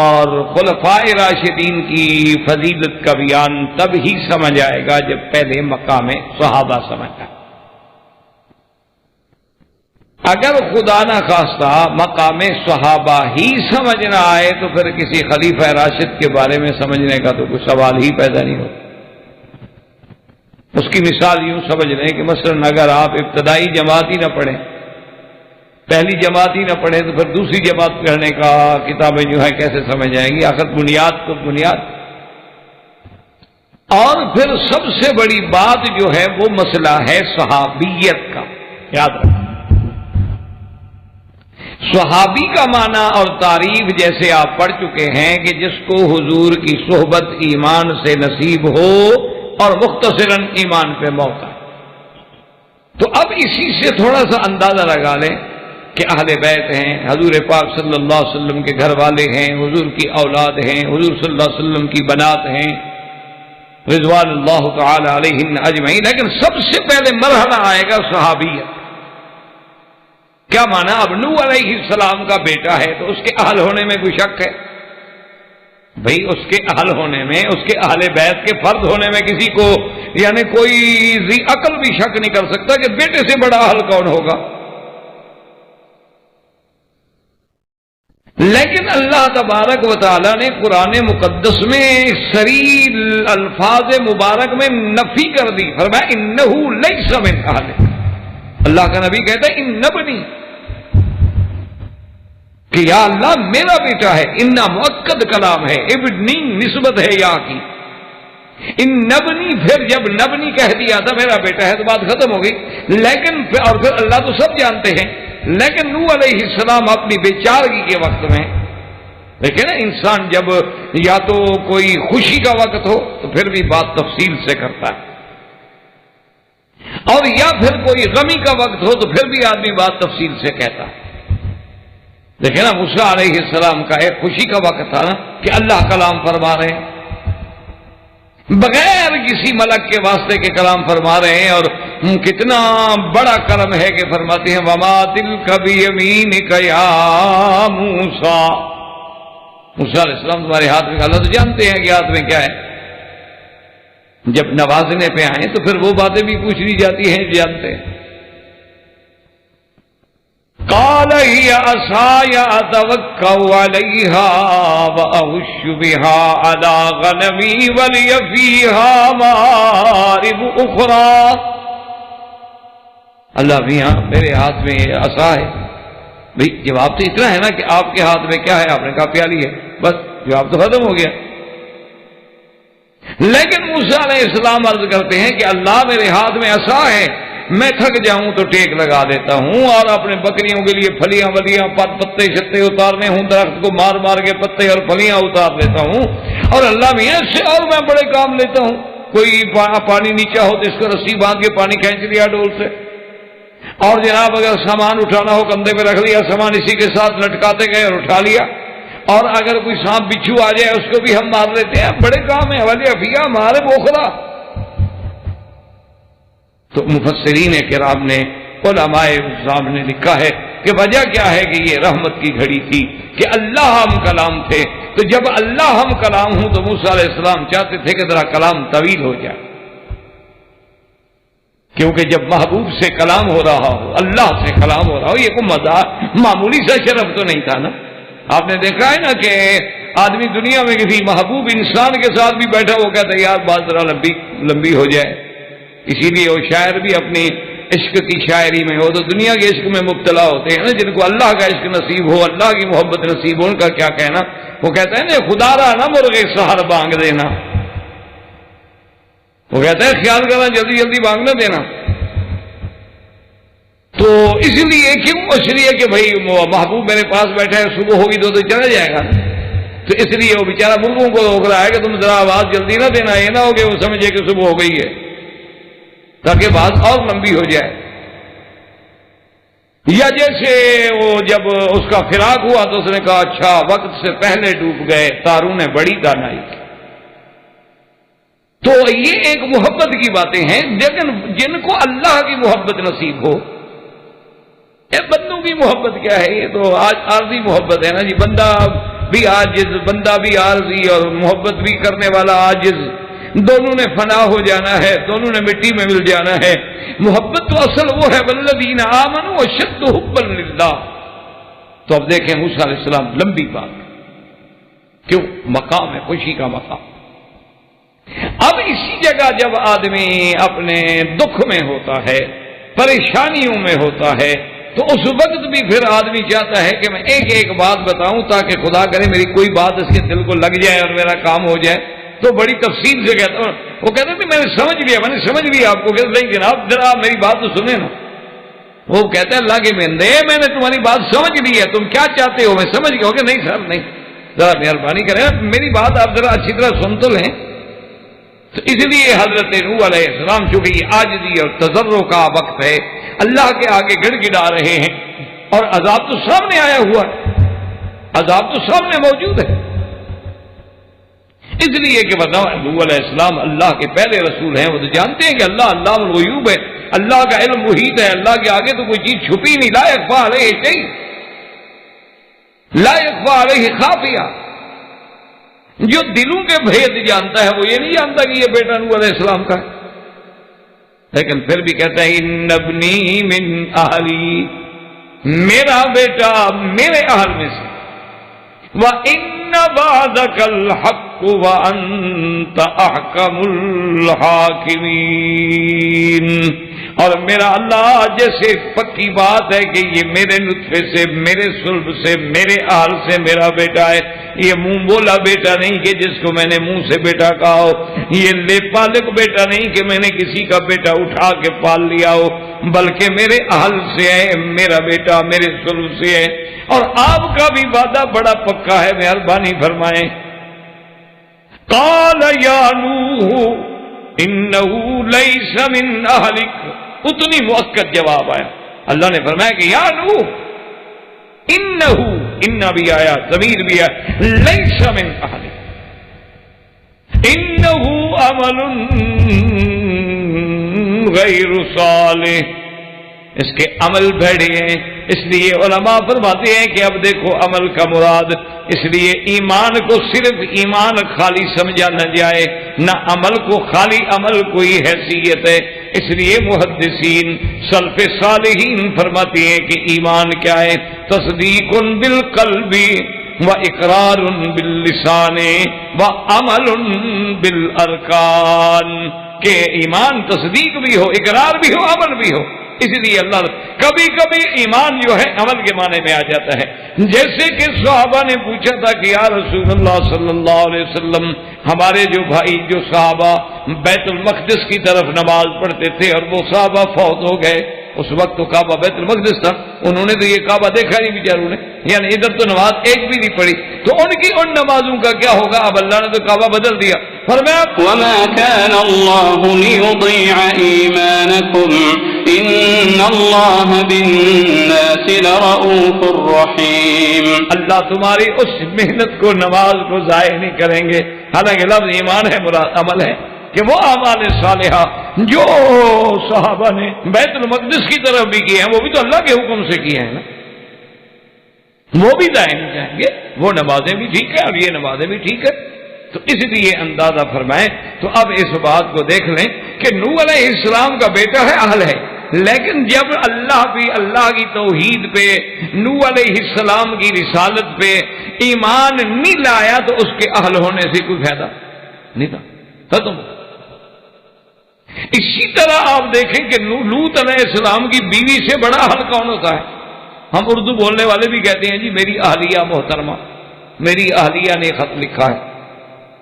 اور خلفاء راشدین کی فضیلت کا بیان تب ہی سمجھ آئے گا جب پہلے مقام صحابہ سمجھ آئے۔ اگر خدا نہ خواستہ مقام صحابہ ہی سمجھ نہ آئے تو پھر کسی خلیفہ راشد کے بارے میں سمجھنے کا تو کوئی سوال ہی پیدا نہیں ہوتا۔ اس کی مثال یوں سمجھ لیں کہ مثلا اگر آپ ابتدائی جماعت ہی نہ پڑھیں، پہلی جماعت ہی نہ پڑھیں تو پھر دوسری جماعت پڑھنے کا کتابیں جو ہے کیسے سمجھ آئیں گی؟ آخر بنیاد تو بنیاد۔ اور پھر سب سے بڑی بات جو ہے وہ مسئلہ ہے صحابیت کا، یاد رکھیں۔ صحابی کا معنی اور تعریف جیسے آپ پڑھ چکے ہیں کہ جس کو حضور کی صحبت ایمان سے نصیب ہو اور مختصراً ایمان پہ موت آئے۔ تو اب اسی سے تھوڑا سا اندازہ لگا لیں کہ اہل بیت ہیں، حضور پاک صلی اللہ علیہ وسلم کے گھر والے ہیں، حضور کی اولاد ہیں، حضور صلی اللہ علیہ وسلم کی بنات ہیں رضوان اللہ تعالی علیہم اجمعین۔ لیکن سب سے پہلے مرحلہ آئے گا صحابیت۔ کیا مانا؟ اب نوح علیہ السلام کا بیٹا ہے تو اس کے اہل ہونے میں کوئی شک ہے؟ بھئی اس کے اہل ہونے میں، اس کے اہل بیت کے فرد ہونے میں کسی کو یعنی کوئی ذی عقل بھی شک نہیں کر سکتا کہ بیٹے سے بڑا اہل کون ہوگا۔ لیکن اللہ تبارک و تعالی نے قرآن مقدس میں صریح الفاظ مبارک میں نفی کر دی، فرمایا انہ لیس من اہلک۔ اللہ کا نبی کہتا ہے ان ابنی، کہ یا اللہ میرا بیٹا ہے۔ انا مؤکد کلام ہے، ابنی نسبت ہے یا کی، ان نبنی پھر جب نبنی کہہ دیا تھا میرا بیٹا ہے تو بات ختم ہو گئی۔ لیکن اور پھر اللہ تو سب جانتے ہیں، لیکن نوح علیہ السلام اپنی بیچارگی کے وقت میں دیکھیں نا، انسان جب یا تو کوئی خوشی کا وقت ہو تو پھر بھی بات تفصیل سے کرتا ہے، اور یا پھر کوئی غمی کا وقت ہو تو پھر بھی آدمی بات تفصیل سے کہتا ہے۔ دیکھیں نا موسیٰ علیہ السلام کا ایک خوشی کا وقت تھا نا کہ اللہ کلام فرما رہے ہیں، بغیر کسی ملک کے واسطے کے کلام فرما رہے ہیں، اور کتنا بڑا کرم ہے کہ فرماتے ہیں وما تلک بیمینک یا موسیٰ۔ موسیٰ علیہ السلام تمہارے ہاتھ میں، اللہ تو جانتے ہیں کہ ہاتھ میں کیا ہے۔ جب نوازنے پہ آئیں تو پھر وہ باتیں بھی پوچھ لی جاتی ہیں جو جانتے ہیں۔ قال ہی عصای اتوکأ علیہا واہش بہا علی غنمی ولی فیہا مآرب اخری۔ اللہ میاں میرے ہاتھ میں یہ عصا ہے۔ بھئی جواب تو اتنا ہے نا کہ آپ کے ہاتھ میں کیا ہے؟ آپ نے کہا پیالی ہے، بس جواب تو ختم ہو گیا۔ لیکن موسیٰ علیہ السلام عرض کرتے ہیں کہ اللہ میرے ہاتھ میں عصا ہے، میں تھک جاؤں تو ٹیک لگا دیتا ہوں، اور اپنے بکریوں کے لیے پھلیاں ولیاں پتے شتے اتارنے ہوں، درخت کو مار مار کے پتے اور پھلیاں اتار دیتا ہوں، اور اللہ میاں اس سے اور میں بڑے کام لیتا ہوں۔ کوئی پانی نیچا ہو تو اس کو رسی باندھ کے پانی کھینچ لیا ڈول سے، اور جناب اگر سامان اٹھانا ہو کندھے پہ رکھ لیا، سامان اسی کے ساتھ لٹکاتے گئے اور اٹھا لیا، اور اگر کوئی سانپ بچھو آ جائے اس کو بھی ہم مار لیتے ہیں، بڑے کام ہیں ولی افیہ ہمارے بوخلا۔ تو مفسرین کرام نے، علماء اسلام نے لکھا ہے کہ وجہ کیا ہے کہ یہ رحمت کی گھڑی تھی کہ اللہ ہم کلام تھے، تو جب اللہ ہم کلام ہوں تو موسیٰ علیہ السلام چاہتے تھے کہ ذرا کلام طویل ہو جائے، کیونکہ جب محبوب سے کلام ہو رہا ہو، اللہ سے کلام ہو رہا ہو، یہ کوئی مزاح معمولی سا شرف تو نہیں تھا نا۔ آپ نے دیکھا ہے نا کہ آدمی دنیا میں کسی محبوب انسان کے ساتھ بھی بیٹھا ہو کہتا ہے یار بات ذرا لمبی ہو جائے۔ اسی لیے وہ شاعر بھی اپنی عشق کی شاعری میں ہو تو دنیا کے عشق میں مبتلا ہوتے ہیں نا، جن کو اللہ کا عشق نصیب ہو، اللہ کی محبت نصیب ہو، ان کا کیا کہنا؟ وہ کہتا ہے نا خدا را نہ مرغے سحر بانگ دینا، وہ کہتا ہے خیال کرنا جلدی جلدی بانگ نہ دینا۔ تو اس لیے کیوں؟ اس لیے کہ بھائی محبوب میرے پاس بیٹھا ہے، صبح ہوگی تو چلا جائے گا، تو اس لیے وہ بیچارہ مرغوں کو روک رہا ہے کہ تم ذرا آواز جلدی نہ دینا، یہ نہ ہو کہ وہ سمجھے کہ صبح ہو گئی ہے، تاکہ بات اور لمبی ہو جائے۔ یا جیسے وہ جب اس کا فراق ہوا تو اس نے کہا اچھا وقت سے پہلے ڈوب گئے، تاروں نے بڑی دانائی کی۔ تو یہ ایک محبت کی باتیں ہیں، لیکن جن کو اللہ کی محبت نصیب ہو، بندوں کی محبت کیا ہے؟ یہ تو آج عارضی محبت ہے نا جی، بندہ بھی عاجز، بندہ بھی عارضی، اور محبت بھی کرنے والا عاجز، دونوں نے فنا ہو جانا ہے، دونوں نے مٹی میں مل جانا ہے۔ محبت تو اصل وہ ہے والذین آمنوا اشد حبا للہ۔ تو اب دیکھیں موسیٰ علیہ السلام، لمبی بات، کیوں؟ مقام ہے، خوشی کا مقام۔ اب اسی جگہ جب آدمی اپنے دکھ میں ہوتا ہے، پریشانیوں میں ہوتا ہے، تو اس وقت بھی پھر آدمی چاہتا ہے کہ میں ایک ایک بات بتاؤں تاکہ خدا کرے میری کوئی بات اس کے دل کو لگ جائے اور میرا کام ہو جائے۔ تو بڑی تفصیل سے کہتا ہوں، وہ کہتا ہے میں نے سمجھ لیا آپ کو، کہتے نہیں جناب ذرا میری بات تو سنیں نا۔ وہ کہتا ہے اللہ کے بندے میں نے تمہاری بات سمجھ لی ہے، تم کیا چاہتے ہو میں سمجھ گیا ہوں کہ نہیں سر نہیں، ذرا مہربانی کریں میری بات آپ ذرا اچھی طرح سن تو لیں۔ تو اس لیے حضرت نوح علیہ السلام چونکہ یہ عاجزی اور تضرع کا وقت ہے، اللہ کے آگے گڑ گڑا رہے ہیں، اور عذاب تو سامنے آیا ہوا ہے، عذاب تو سامنے موجود ہے، اس لیے کہ نوح علیہ السلام اللہ کے پہلے رسول ہیں، وہ تو جانتے ہیں کہ اللہ علام الغیوب ہے، اللہ کا علم محیط ہے، اللہ کے آگے تو کوئی چیز چھپی نہیں، لا یخفی علیہ شیء، لا یخفی علیہ خافیہ۔ جو دلوں کے بھید جانتا ہے وہ یہ نہیں جانتا کہ یہ بیٹا نوح علیہ السلام کا ہے، لیکن پھر بھی کہتا ہے ان ابنی من اہلی، میرا بیٹا میرے اہل میں سے، وَإِنَّ وَعْدَكَ الْحَقُّ وَأَنْتَ أَحْكَمُ الْحَاكِمِينَ، اور میرا اللہ جیسے پکی بات ہے کہ یہ میرے نطفے سے، میرے صلب سے، میرے اہل سے میرا بیٹا ہے، یہ منہ بولا بیٹا نہیں کہ جس کو میں نے منہ سے بیٹا کہا ہو، یہ لے پالک بیٹا نہیں کہ میں نے کسی کا بیٹا اٹھا کے پال لیا ہو، بلکہ میرے اہل سے ہے میرا بیٹا، میرے صلب سے ہے، اور آپ کا بھی وعدہ بڑا پکا ہے، مہربانی فرمائیں۔ قال یا نوح انہ لیس من اہلک، اتنی مؤکد جواب آیا، اللہ نے فرمایا کہ یا نوح انہ، انہ بھی آیا، ضمیر بھی آیا، لیس من اہلک، انہ عمل غیر صالح، اس کے عمل بھڑے ہیں، اس لیے علماء فرماتے ہیں کہ اب دیکھو عمل کا مراد، اس لیے ایمان کو صرف ایمان خالی سمجھا نہ جائے، نہ عمل کو خالی عمل کوئی حیثیت ہے، اس لیے محدثین سلف صالحین فرماتے ہیں کہ ایمان کیا ہے؟ تصدیق بالقلب و اقرار باللسان و عمل بالارکان، کہ ایمان تصدیق بھی ہو، اقرار بھی ہو، عمل بھی ہو۔ اس لیے اللہ کبھی کبھی ایمان جو ہے عمل کے معنی میں آ جاتا ہے، جیسے کہ صحابہ نے پوچھا تھا کہ یا رسول اللہ صلی اللہ علیہ وسلم، ہمارے جو بھائی جو صحابہ بیت المقدس کی طرف نماز پڑھتے تھے اور وہ صحابہ فوت ہو گئے، اس وقت تو کعبہ بیت المقدس تھا، انہوں نے تو یہ کعبہ دیکھا نہیں بیچاروں نے، یعنی ادھر تو نماز ایک بھی نہیں پڑھی، تو ان کی ان نمازوں کا کیا ہوگا؟ اب اللہ نے تو کعبہ بدل دیا، فرمایا وما كان الله ليضيع إيمانكم إن الله بالناس لرؤوف رحيم، اللہ تمہاری اس محنت کو، نماز کو ضائع نہیں کریں گے، حالانکہ لفظ ایمان ہے، مراد عمل ہے، کہ وہ اعمال صالحہ جو صحابہ نے بیت المقدس کی طرف بھی کیے ہیں وہ بھی تو اللہ کے حکم سے کیے ہیں نا، وہ بھی ضائع نہیں جائیں گے، وہ نمازیں بھی ٹھیک ہے اور یہ نمازیں بھی ٹھیک ہے۔ تو اس لیے اندازہ فرمائیں، تو اب اس بات کو دیکھ لیں کہ نوح علیہ السلام کا بیٹا ہے، اہل ہے، لیکن جب اللہ بھی اللہ کی توحید پہ، نوح علیہ السلام کی رسالت پہ ایمان نہیں لایا تو اس کے اہل ہونے سے کوئی فائدہ نہیں تھا، ختم۔ اسی طرح آپ دیکھیں کہ لوط علیہ السلام کی بیوی سے بڑا اہل کون ہوتا ہے؟ ہم اردو بولنے والے بھی کہتے ہیں جی میری اہلیہ محترمہ، میری اہلیہ نے خط لکھا ہے،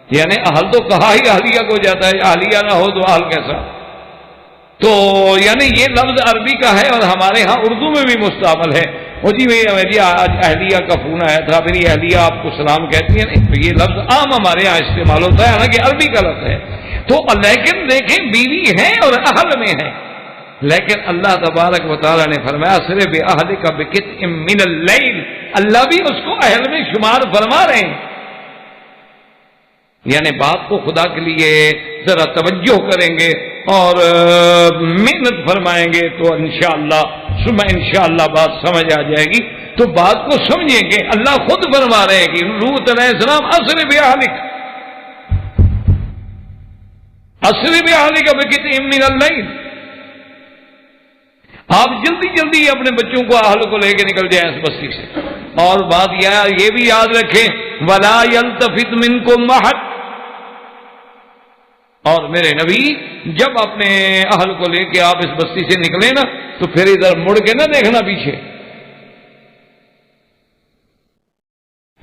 یعنی اہل تو کہا ہی اہلیہ کو جاتا ہے، اہلیہ نہ ہو تو اہل کیسا؟ تو یعنی یہ لفظ عربی کا ہے اور ہمارے ہاں اردو میں بھی مستعمل ہے. وہ جی میری آج اہلیہ کا فون آیا تھا، میری اہلیہ آپ کو سلام کہتی ہے. نہیں، تو یہ لفظ عام ہمارے ہاں استعمال ہوتا ہے، حالانکہ عربی کا لفظ ہے. تو لیکن دیکھیں بیوی ہے اور اہل میں ہے، لیکن اللہ تبارک و تعالیٰ نے فرمایا اسر بأہلک بقطع من اللیل، اللہ بھی اس کو اہل میں شمار فرما رہے ہیں. یعنی بات کو خدا کے لیے ذرا توجہ کریں گے اور محنت فرمائیں گے تو انشاءاللہ انشاءاللہ بات سمجھ آ جائے گی. تو بات کو سمجھیں گے. اللہ خود فرما رہے ہیں کہ لوط علیہ السلام اسر بأہلک، اسر بأہلک بقطع من اللیل. آپ جلدی جلدی اپنے بچوں کو اہل کو لے کے نکل جائیں اس بستی سے. اور بات یہ بھی یاد رکھیں وَلَا يَلْتَفِتْ مِنْكُمْ أَحَدٌ، اور میرے نبی جب اپنے اہل کو لے کے آپ اس بستی سے نکلے نا تو پھر ادھر مڑ کے نہ دیکھنا پیچھے.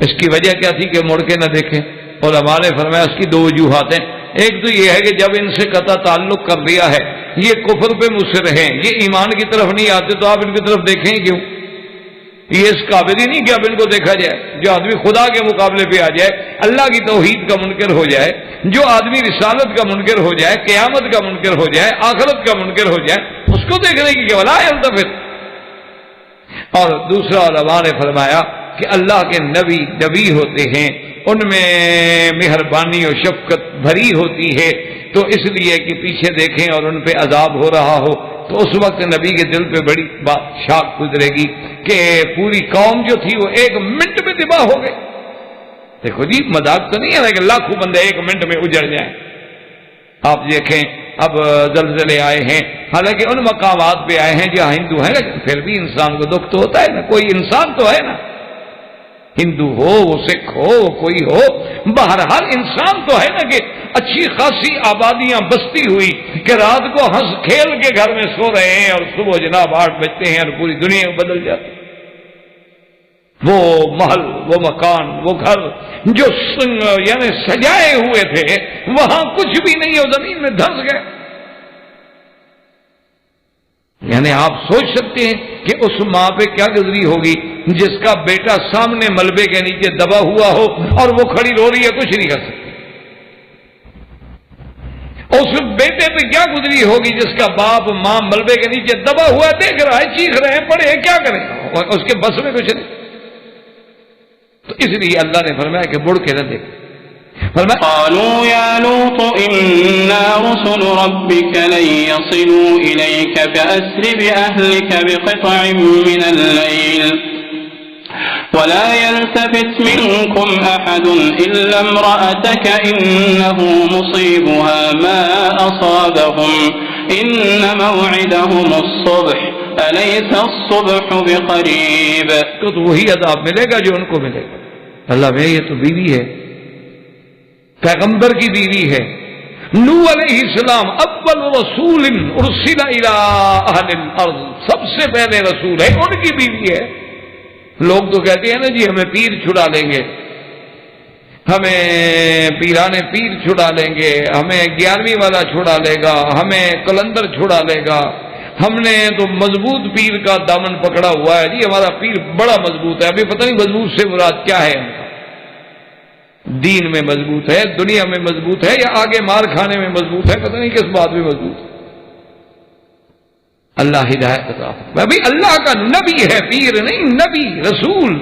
اس کی وجہ کیا تھی کہ مڑ کے نہ دیکھیں؟ اور ہمارے فرمایا اس کی دو وجوہات ہیں. ایک تو یہ ہے کہ جب ان سے قطع تعلق کر لیا ہے، یہ کفر پہ مصر ہیں، یہ ایمان کی طرف نہیں آتے، تو آپ ان کی طرف دیکھیں کیوں؟ یہ اس قابل ہی نہیں کہ اب ان کو دیکھا جائے. جو آدمی خدا کے مقابلے پہ آ جائے، اللہ کی توحید کا منکر ہو جائے، جو آدمی رسالت کا منکر ہو جائے، قیامت کا منکر ہو جائے، آخرت کا منکر ہو جائے، اس کو دیکھنے کی کیا ولا یلتفت. اور دوسرا علماء نے فرمایا کہ اللہ کے نبی ہوتے ہیں، ان میں مہربانی اور شفقت بھری ہوتی ہے، تو اس لیے کہ پیچھے دیکھیں اور ان پہ عذاب ہو رہا ہو تو اس وقت نبی کے دل پہ بڑی بات شاک گزرے گی کہ پوری قوم جو تھی وہ ایک منٹ میں تباہ ہو گئی. دیکھو جی مذاق تو نہیں ہے کہ لاکھوں بندے ایک منٹ میں اجڑ جائیں. آپ دیکھیں اب زلزلے آئے ہیں، حالانکہ ان مقامات پہ آئے ہیں جہاں ہندو ہیں، لیکن پھر بھی انسان کو دکھ تو ہوتا ہے نا، کوئی انسان تو ہے نا، ہندو ہو وہ سکھ ہو وہ کوئی ہو، بہرحال انسان تو ہے نا کہ اچھی خاصی آبادیاں بستی ہوئی کہ رات کو ہنس کھیل کے گھر میں سو رہے ہیں اور صبح جناب 8 بجتے ہیں اور پوری دنیا بدل جاتی. وہ محل، وہ مکان، وہ گھر جو یعنی سجائے ہوئے تھے وہاں کچھ بھی نہیں، اور زمین میں دھنس گئے. یعنی آپ سوچ سکتے ہیں کہ اس ماں پہ کیا گزری ہوگی جس کا بیٹا سامنے ملبے کے نیچے دبا ہوا ہو اور وہ کھڑی رو رہی ہے، کچھ نہیں کر سکتی. اس بیٹے پہ کیا گزری ہوگی جس کا باپ ماں ملبے کے نیچے دبا ہوا ہے، دیکھ رہا ہے، چیخ رہے ہیں، پڑے ہیں، کیا کریں؟ اس کے بس میں کچھ نہیں. تو اس لیے اللہ نے فرمایا کہ مڑ کے نہ دیکھ. قالوا يا لوط إنا رسل ربك لن يصلوا إليك فأسر بأهلك بقطع من الليل ولا يلتفت منكم أحد إلا امرأتك إنه مصيبها ما أصابهم إن موعدهم الصبح أليس الصبح بقريب. تو وہی عذاب ملے گا جو ان کو ملے گا. اللہ میں یہ تو بیوی ہے، پیغمبر کی بیوی ہے. نوح علیہ السلام اول رسول ارسل الى اہل الارض، سب سے پہلے رسول ہے، ان کی بیوی ہے. لوگ تو کہتے ہیں نا جی ہمیں پیر چھڑا لیں گے، ہمیں پیرانے پیر چھڑا لیں گے، ہمیں 11ویں والا چھڑا لے گا، ہمیں کلندر چھڑا لے گا، ہم نے تو مضبوط پیر کا دامن پکڑا ہوا ہے جی، ہمارا پیر بڑا مضبوط ہے. ابھی پتہ نہیں مضبوط سے مراد کیا ہے، ان کا دین میں مضبوط ہے، دنیا میں مضبوط ہے، یا آگے مار کھانے میں مضبوط ہے، پتہ نہیں کس بات میں مضبوط ہے. اللہ ہدایت عطا فرمائے. ابھی اللہ کا نبی ہے، پیر نہیں، نبی رسول.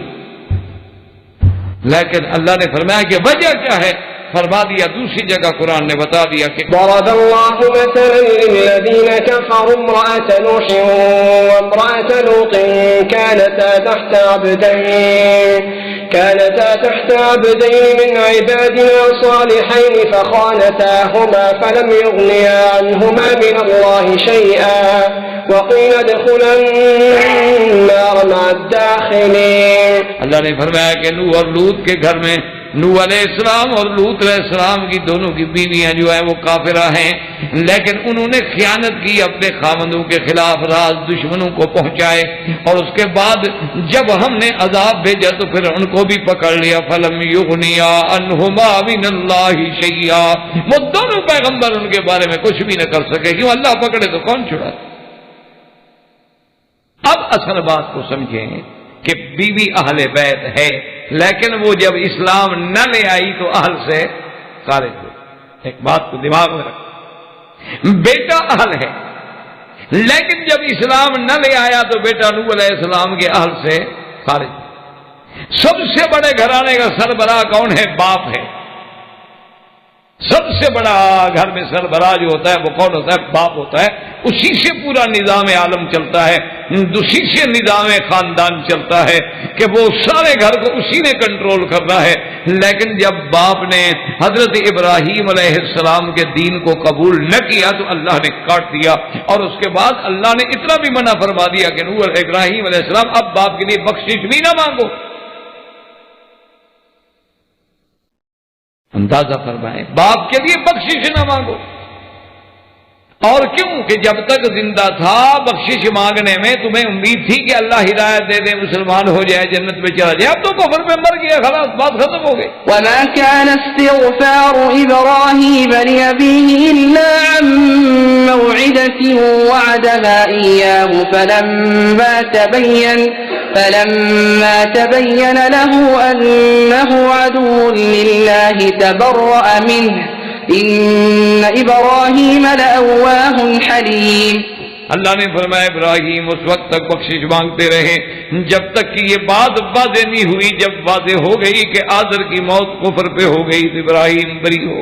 لیکن اللہ نے فرمایا کہ وجہ کیا ہے، فرما دیا دوسری جگہ قرآن نے بتا دیا کہ ضرب الله مثلا للذين كفروا امرأة نوح وامرأة لوط كانتا تحت عبدين من عبادنا صالحين فخانتاهما فلم يغنيا عنهما من الله شيئا وقيل ادخلا النار مع الداخلين. اللہ نے فرمایا کہ نوح اور لوط کے گھر میں نوح علیہ السلام اور لوط علیہ السلام کی دونوں کی بیویاں جو ہیں وہ کافرہ ہیں، لیکن انہوں نے خیانت کی اپنے خاوندوں کے خلاف، راز دشمنوں کو پہنچائے، اور اس کے بعد جب ہم نے عذاب بھیجا تو پھر ان کو بھی پکڑ لیا۔ فلم یغنیا عنہما من اللہ شیئا، وہ دونوں پیغمبر ان کے بارے میں کچھ بھی نہ کر سکے، کیوں اللہ پکڑے تو کون چھڑا۔ اب اصل بات کو سمجھیں کہ بیوی اہل بیت ہے، لیکن وہ جب اسلام نہ لے آئی تو اہل سے خارج ہوئی۔ ایک بات کو دماغ میں رکھ، بیٹا اہل ہے، لیکن جب اسلام نہ لے آیا تو بیٹا نوح علیہ السلام کے اہل سے خارج ہوئی۔ سب سے بڑے گھرانے کا سربراہ کون ہے؟ باپ ہے۔ سب سے بڑا گھر میں سربراہ جو ہوتا ہے وہ کون ہوتا ہے؟ باپ ہوتا ہے۔ اسی سے پورا نظام عالم چلتا ہے، اسی سے نظام خاندان چلتا ہے کہ وہ سارے گھر کو اسی نے کنٹرول کرنا ہے۔ لیکن جب باپ نے حضرت ابراہیم علیہ السلام کے دین کو قبول نہ کیا تو اللہ نے کاٹ دیا، اور اس کے بعد اللہ نے اتنا بھی منع فرما دیا کہ نوح ابراہیم علیہ السلام اب باپ کے لیے بخشش بھی نہ مانگو۔ اندازہ فرمائیں، باپ کے لیے بخشش نہ مانگو۔ اور کیوں کہ جب تک زندہ تھا بخشش مانگنے میں تمہیں امید تھی کہ اللہ ہدایت دے دے، مسلمان ہو جائے، جنت میں چلا جائے۔ اب تو کفر میں مر گیا، خلاص بات ختم ہو گئی۔ وما كان استغفار إبراهيم لأبيه إلا عن موعدة وعدها إياه فلما تبين له أنه عدو لله تبرأ منه إن إبراهيم لأواه حليم۔ اللہ نے فرمایا ابراہیم اس وقت تک بخشش مانگتے رہے جب تک کہ یہ بات واضح نہیں ہوئی۔ جب واضح ہو گئی کہ آذر کی موت کفر پہ ہو گئی تو ابراہیم بری ہو،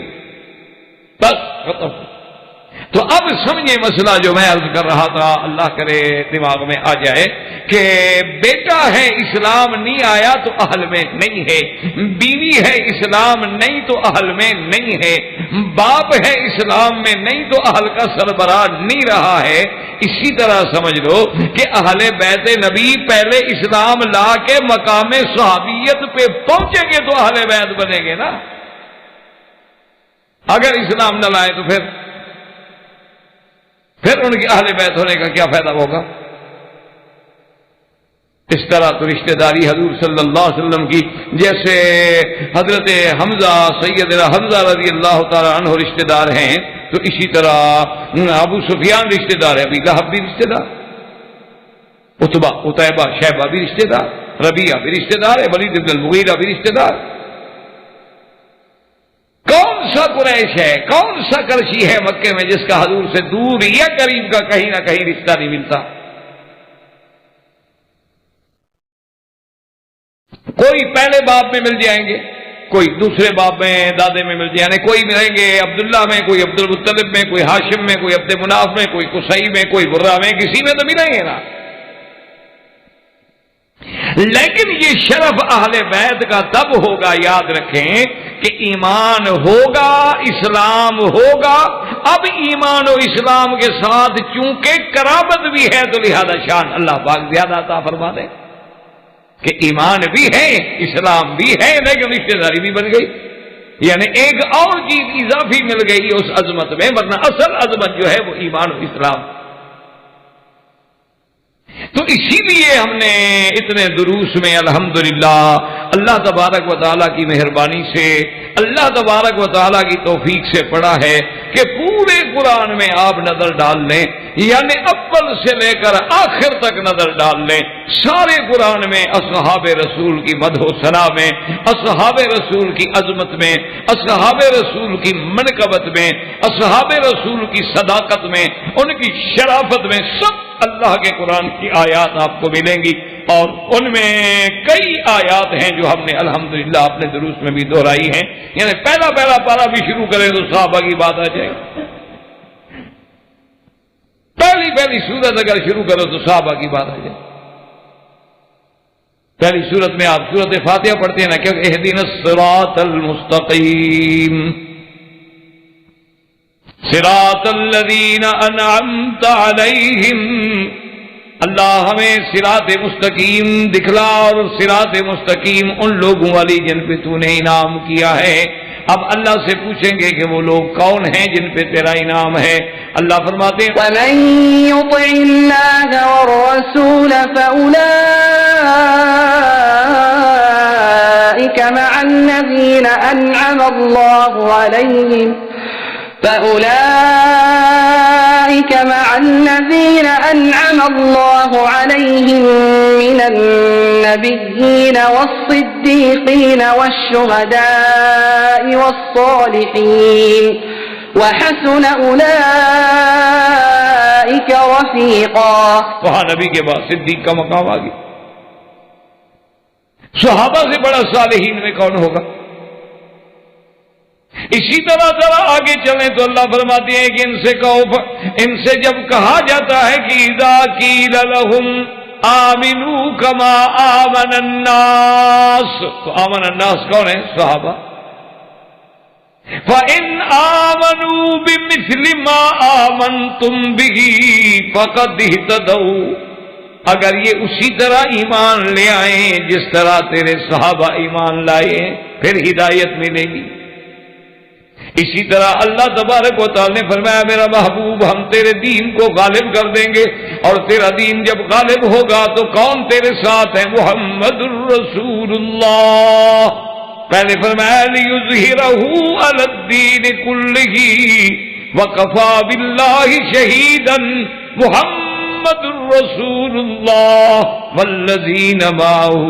بس ختم۔ تو اب سمجھے مسئلہ جو میں عرض کر رہا تھا، اللہ کرے دماغ میں آ جائے کہ بیٹا ہے اسلام نہیں آیا تو اہل میں نہیں ہے، بیوی ہے اسلام نہیں تو اہل میں نہیں ہے، باپ ہے اسلام میں نہیں تو اہل کا سربراہ نہیں رہا ہے۔ اسی طرح سمجھ لو کہ اہل بیت نبی پہلے اسلام لا کے مقام صحابیت پہ پہنچیں گے تو اہل بیت بنیں گے نا۔ اگر اسلام نہ لائے تو پھر ان کی اہل بیت ہونے کا کیا فائدہ ہوگا؟ اس طرح تو رشتہ داری حضور صلی اللہ علیہ وسلم کی، جیسے حضرت حمزہ سیدنا حمزہ رضی اللہ تعالی عنہ رشتہ دار ہیں، تو اسی طرح ابو سفیان رشتہ دار ہے، ابی لہب بھی رشتہ دار، عتبہ عتیبہ شیبہ بھی رشتہ دار، ربیعہ بھی رشتہ دار ہے، ولید بن المغیرہ بھی رشتہ دار۔ کون سا قریش ہے، کون سا کرشی ہے مکے میں جس کا حضور سے دور یا قریب کا کہیں نہ کہیں رشتہ نہیں ملتا؟ کوئی پہلے باب میں مل جائیں گے، کوئی دوسرے باب میں دادے میں مل جائیں گے، کوئی ملیں گے عبداللہ میں، کوئی عبد المطلب میں، کوئی ہاشم میں، کوئی عبد مناف میں، کوئی قصی میں، کوئی برہ میں، کسی میں تو ملیں گے نا۔ لیکن یہ شرف اہل بیت کا تب ہوگا، یاد رکھیں، کہ ایمان ہوگا، اسلام ہوگا۔ اب ایمان و اسلام کے ساتھ چونکہ قرابت بھی ہے تو لہذا شان اللہ پاک زیادہ عطا فرما دے کہ ایمان بھی ہے، اسلام بھی ہے، لیکن رشتہ داری بھی بن گئی، یعنی ایک اور چیز اضافی مل گئی اس عظمت میں، ورنہ اصل عظمت جو ہے وہ ایمان و اسلام۔ تو اسی لیے ہم نے اتنے دروس میں الحمدللہ اللہ تبارک و تعالیٰ کی مہربانی سے، اللہ تبارک و تعالیٰ کی توفیق سے پڑھا ہے کہ پورے قرآن میں آپ نظر ڈال لیں، یعنی اول سے لے کر آخر تک نظر ڈال لیں، سارے قرآن میں اصحاب رسول کی مدح و ثنا میں، اصحاب رسول کی عظمت میں، اصحاب رسول کی منقبت میں، اصحاب رسول کی صداقت میں، ان کی شرافت میں، سب اللہ کے قرآن کی آیات آپ کو ملیں گی، اور ان میں کئی آیات ہیں جو ہم نے الحمدللہ اپنے دروس میں بھی دہرائی ہیں۔ یعنی پہلا پارا بھی شروع کریں تو صحابہ کی بات آ جائے، پہلی سورت اگر شروع کرو تو صحابہ کی بات آ جائے۔ پہلی سورت میں آپ سورت فاتحہ پڑھتے ہیں نا، کیونکہ اہدنا الصراط المستقیم صراط الذین انعمت علیہم اللہ ہمیں صراط مستقیم دکھلا، اور صراط مستقیم ان لوگوں والی جن پہ تو نے انعام کیا ہے۔ اب اللہ سے پوچھیں گے کہ وہ لوگ کون ہیں جن پہ تیرا انعام ہے؟ اللہ فرماتے ہیں وَمَن يُطِعِ اللَّهَ وَالرَّسُولَ فَأُولَئِكَ مَعَ الَّذِينَ أَنْعَمَ اللَّهُ عَلَيْهِم مِّنَ النَّبِيِّينَ وَالصِّدِّيقِينَ وَالشُّهَدَاءِ وَالصَّالِحِينَ وَحَسُنَ أُولَئِكَ رَفِيقًا۔ وہاں نبی کے بعد صدیق کا مقام آ گیا۔ صحابہ سے بڑا صالحین میں کون ہوگا؟ اسی طرح ذرا آگے چلیں تو اللہ فرماتے ہیں کہ ان سے جب کہا جاتا ہے کہ اذا قیل لهم آمنوا کما آمن الناس، تو آمن الناس کون ہے؟ صحابہ۔ فَإِنْ آمَنُوا بِمِثْلِ مَا آمَنْتُمْ بِهِ فَقَدْ اهْتَدَوْا، اگر یہ اسی طرح ایمان لے آئیں جس طرح تیرے صحابہ ایمان لائے پھر ہدایت ملے گی۔ اسی طرح اللہ تبارک و تعالی نے فرمایا میرا محبوب ہم تیرے دین کو غالب کر دیں گے، اور تیرا دین جب غالب ہوگا تو کون تیرے ساتھ ہے؟ محمد الرسول اللہ۔ پہلے فرمایا لِيُظْهِرَهُ عَلَى الدِّينِ كُلِّهِ وَكَفَى بِاللَّهِ شَهِيدًا محمد الرسول اللہ والذین معه۔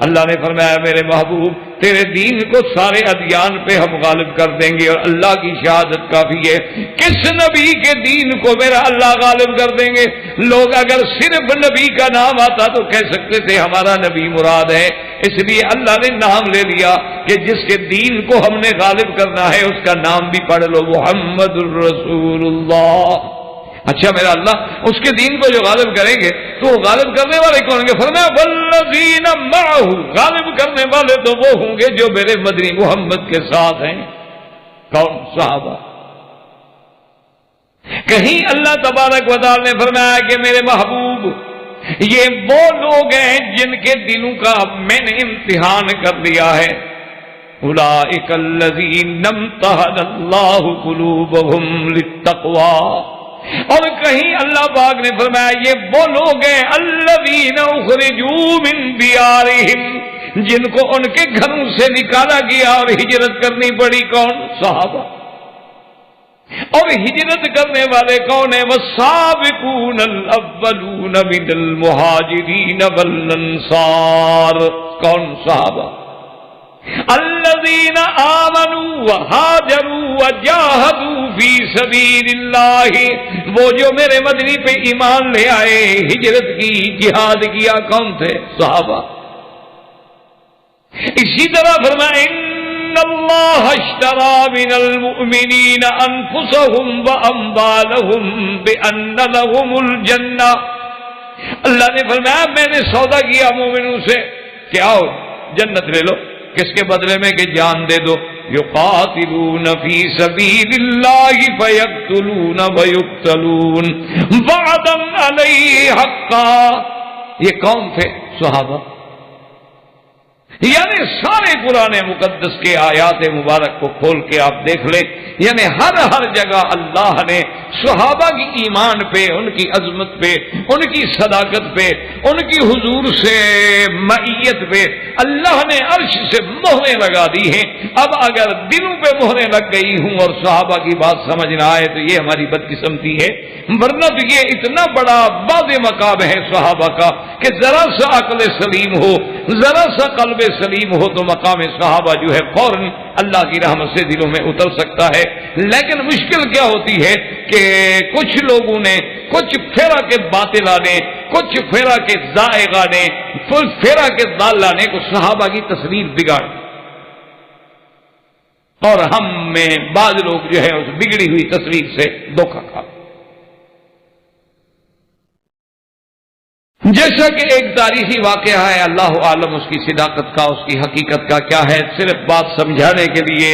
اللہ نے فرمایا میرے محبوب تیرے دین کو سارے ادیان پہ ہم غالب کر دیں گے، اور اللہ کی شہادت کافی ہے۔ کس نبی کے دین کو میرا اللہ غالب کر دیں گے؟ لوگ اگر صرف نبی کا نام آتا تو کہہ سکتے تھے ہمارا نبی مراد ہے، اس لیے اللہ نے نام لے لیا کہ جس کے دین کو ہم نے غالب کرنا ہے اس کا نام بھی پڑھ لو، محمد الرسول اللہ۔ اچھا میرا اللہ اس کے دین کو جو غالب کریں گے تو وہ غالب کرنے والے کون ہوں گے؟ فرمایا والذین معه، غالب کرنے والے تو وہ ہوں گے جو میرے مدنی محمد کے ساتھ ہیں۔ کون؟ صحابہ۔ کہیں اللہ تبارک و تعالی نے فرمایا کہ میرے محبوب یہ وہ لوگ ہیں جن کے دلوں کا میں نے امتحان کر لیا ہے، اولئک الذین امتحن اللہ قلوبہم للتقوی، اور کہیں اللہ پاک نے فرمایا یہ وہ لوگ ہیں الذین اخرجوا من دیارہم، جن کو ان کے گھروں سے نکالا گیا اور ہجرت کرنی پڑی۔ کون؟ صحابہ۔ اور ہجرت کرنے والے کون ہیں؟ والسابقون الاولون من المہاجرین والانصار۔ کون؟ صحابہ۔ الذین آمنوا وہاجروا وجاہدوا فی سبیل اللہ، وہ جو میرے مدنی پہ ایمان لے آئے، ہجرت کی، جہاد کیا۔ کون تھے؟ صحابہ۔ اسی طرح فرمایا ان اللہ اشتری من المؤمنین انفسہم واموالہم بان لہم الجنہ، اللہ نے فرمایا میں نے سودا کیا مومنوں سے کہ آؤ جنت لے لو، کس کے بدلے میں کہ جان دے دو۔ یقاتلون فی سبیل اللہ فیقتلون ویقتلون وعدا علیہ حقا، یہ کون تھے؟ صحابہ۔ یعنی سارے قرآن مقدس کے آیات مبارک کو کھول کے آپ دیکھ لیں، یعنی ہر جگہ اللہ نے صحابہ کی ایمان پہ، ان کی عظمت پہ، ان کی صداقت پہ، ان کی حضور سے معیت پہ اللہ نے عرش سے مہریں لگا دی ہیں۔ اب اگر دلوں پہ مہریں لگ گئی ہوں اور صحابہ کی بات سمجھ نہ آئے تو یہ ہماری بدقسمتی ہے، ورنہ تو یہ اتنا بڑا واضح مقام ہے صحابہ کا کہ ذرا سا عقل سلیم ہو، ذرا سا قلب سلیم ہو تو مقام صحابہ جو ہے فوراً اللہ کی رحمت سے دلوں میں اتر سکتا ہے۔ لیکن مشکل کیا ہوتی ہے کہ کچھ لوگوں نے کچھ پھیرا کے باتیں لانے، کچھ پھیرا کے ذائقہ نے، پھیرا کے دال لانے کو صحابہ کی تصویر بگاڑ، اور ہم میں بعض لوگ جو ہے اس بگڑی ہوئی تصویر سے دھوکہ کھا۔ جیسا کہ ایک تاریخی واقعہ ہے، اللہ عالم اس کی صداقت کا، اس کی حقیقت کا کیا ہے، صرف بات سمجھانے کے لیے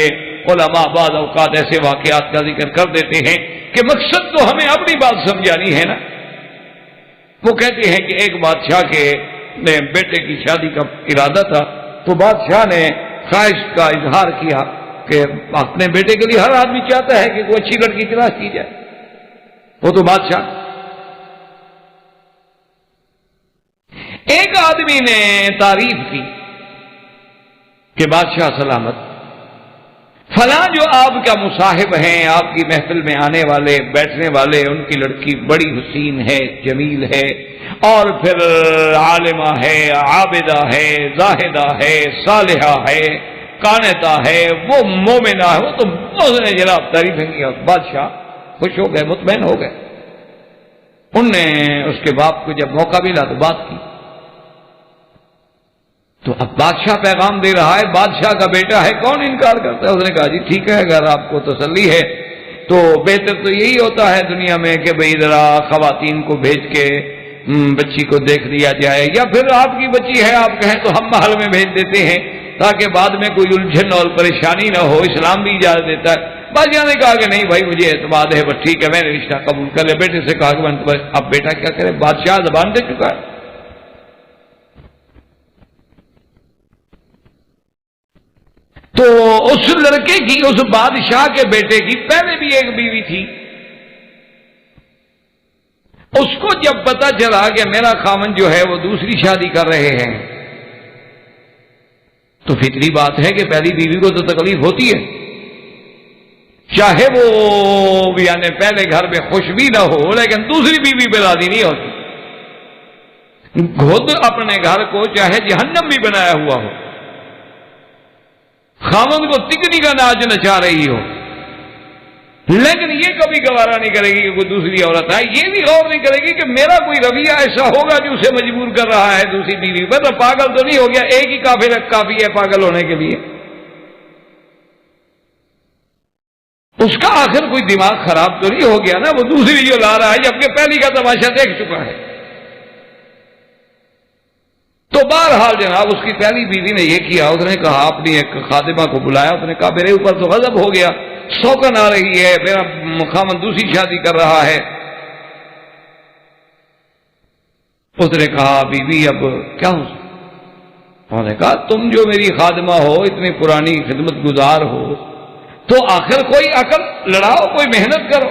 علماء بعض اوقات ایسے واقعات کا ذکر کر دیتے ہیں کہ مقصد تو ہمیں اپنی بات سمجھانی ہے نا۔ وہ کہتے ہیں کہ ایک بادشاہ کے بیٹے کی شادی کا ارادہ تھا، تو بادشاہ نے خواہش کا اظہار کیا کہ اپنے بیٹے کے لیے ہر آدمی چاہتا ہے کہ کوئی اچھی لڑکی تلاش کی جائے. وہ تو بادشاہ. ایک آدمی نے تعریف کی کہ بادشاہ سلامت، فلاں جو آپ کا مصاحب ہیں، آپ کی محفل میں آنے والے بیٹھنے والے، ان کی لڑکی بڑی حسین ہے، جمیل ہے، اور پھر عالمہ ہے، عابدہ ہے، زاہدہ ہے، صالحہ ہے، قانتہ ہے، وہ مومنہ ہے. وہ تو بہت نے جناب تعریفیں کی. بادشاہ خوش ہو گئے، مطمئن ہو گئے. ان نے اس کے باپ کو جب موقع ملا تو بات کی. تو اب بادشاہ پیغام دے رہا ہے، بادشاہ کا بیٹا ہے، کون انکار کرتا ہے؟ اس نے کہا جی ٹھیک ہے، اگر آپ کو تسلی ہے تو بہتر تو یہی ہوتا ہے دنیا میں کہ بھئی ذرا خواتین کو بھیج کے بچی کو دیکھ دیا جائے، یا پھر آپ کی بچی ہے آپ کہیں تو ہم محل میں بھیج دیتے ہیں تاکہ بعد میں کوئی الجھن اور پریشانی نہ ہو. اسلام بھی اجازت دیتا ہے. بادشاہ نے کہا کہ نہیں بھائی مجھے اعتماد ہے، بس ٹھیک ہے میں نے رشتہ قبول کر لیا. بیٹے سے کہا کہ اب بیٹا کیا کرے، بادشاہ زبان دے چکا ہے. تو اس لڑکے کی، اس بادشاہ کے بیٹے کی پہلے بھی ایک بیوی تھی. اس کو جب پتا چلا کہ میرا خاوند جو ہے وہ دوسری شادی کر رہے ہیں، تو فطری بات ہے کہ پہلی بیوی کو تو تکلیف ہوتی ہے، چاہے وہ یعنی پہلے گھر میں خوش بھی نہ ہو، لیکن دوسری بیوی پہ راضی نہیں ہوتی. خود اپنے گھر کو چاہے جہنم بھی بنایا ہوا ہو، خاوند کو تکنی کا ناچ نچا رہی ہو، لیکن یہ کبھی گوارا نہیں کرے گی کہ کوئی دوسری عورت آئے. یہ بھی غور نہیں کرے گی کہ میرا کوئی رویہ ایسا ہوگا جو اسے مجبور کر رہا ہے دوسری بیوی پر. تو پاگل تو نہیں ہو گیا، ایک ہی کافی ہے پاگل ہونے کے لیے. اس کا آخر کوئی دماغ خراب تو نہیں ہو گیا نا، وہ دوسری جو لا رہا ہے جبکہ پہلی کا تماشا دیکھ چکا ہے. تو بہرحال جناب اس کی پہلی بیوی نے یہ کیا، اس نے کہا اپنی ایک خادمہ کو بلایا، اس نے کہا میرے اوپر تو غضب ہو گیا، سوگن آ رہی ہے، میرا خاوند دوسری شادی کر رہا ہے. اس نے کہا بیوی اب کیا ہو؟ انہوں نے کہا تم جو میری خادمہ ہو، اتنی پرانی خدمت گزار ہو، تو آخر کوئی عقل لڑاؤ، کوئی محنت کرو.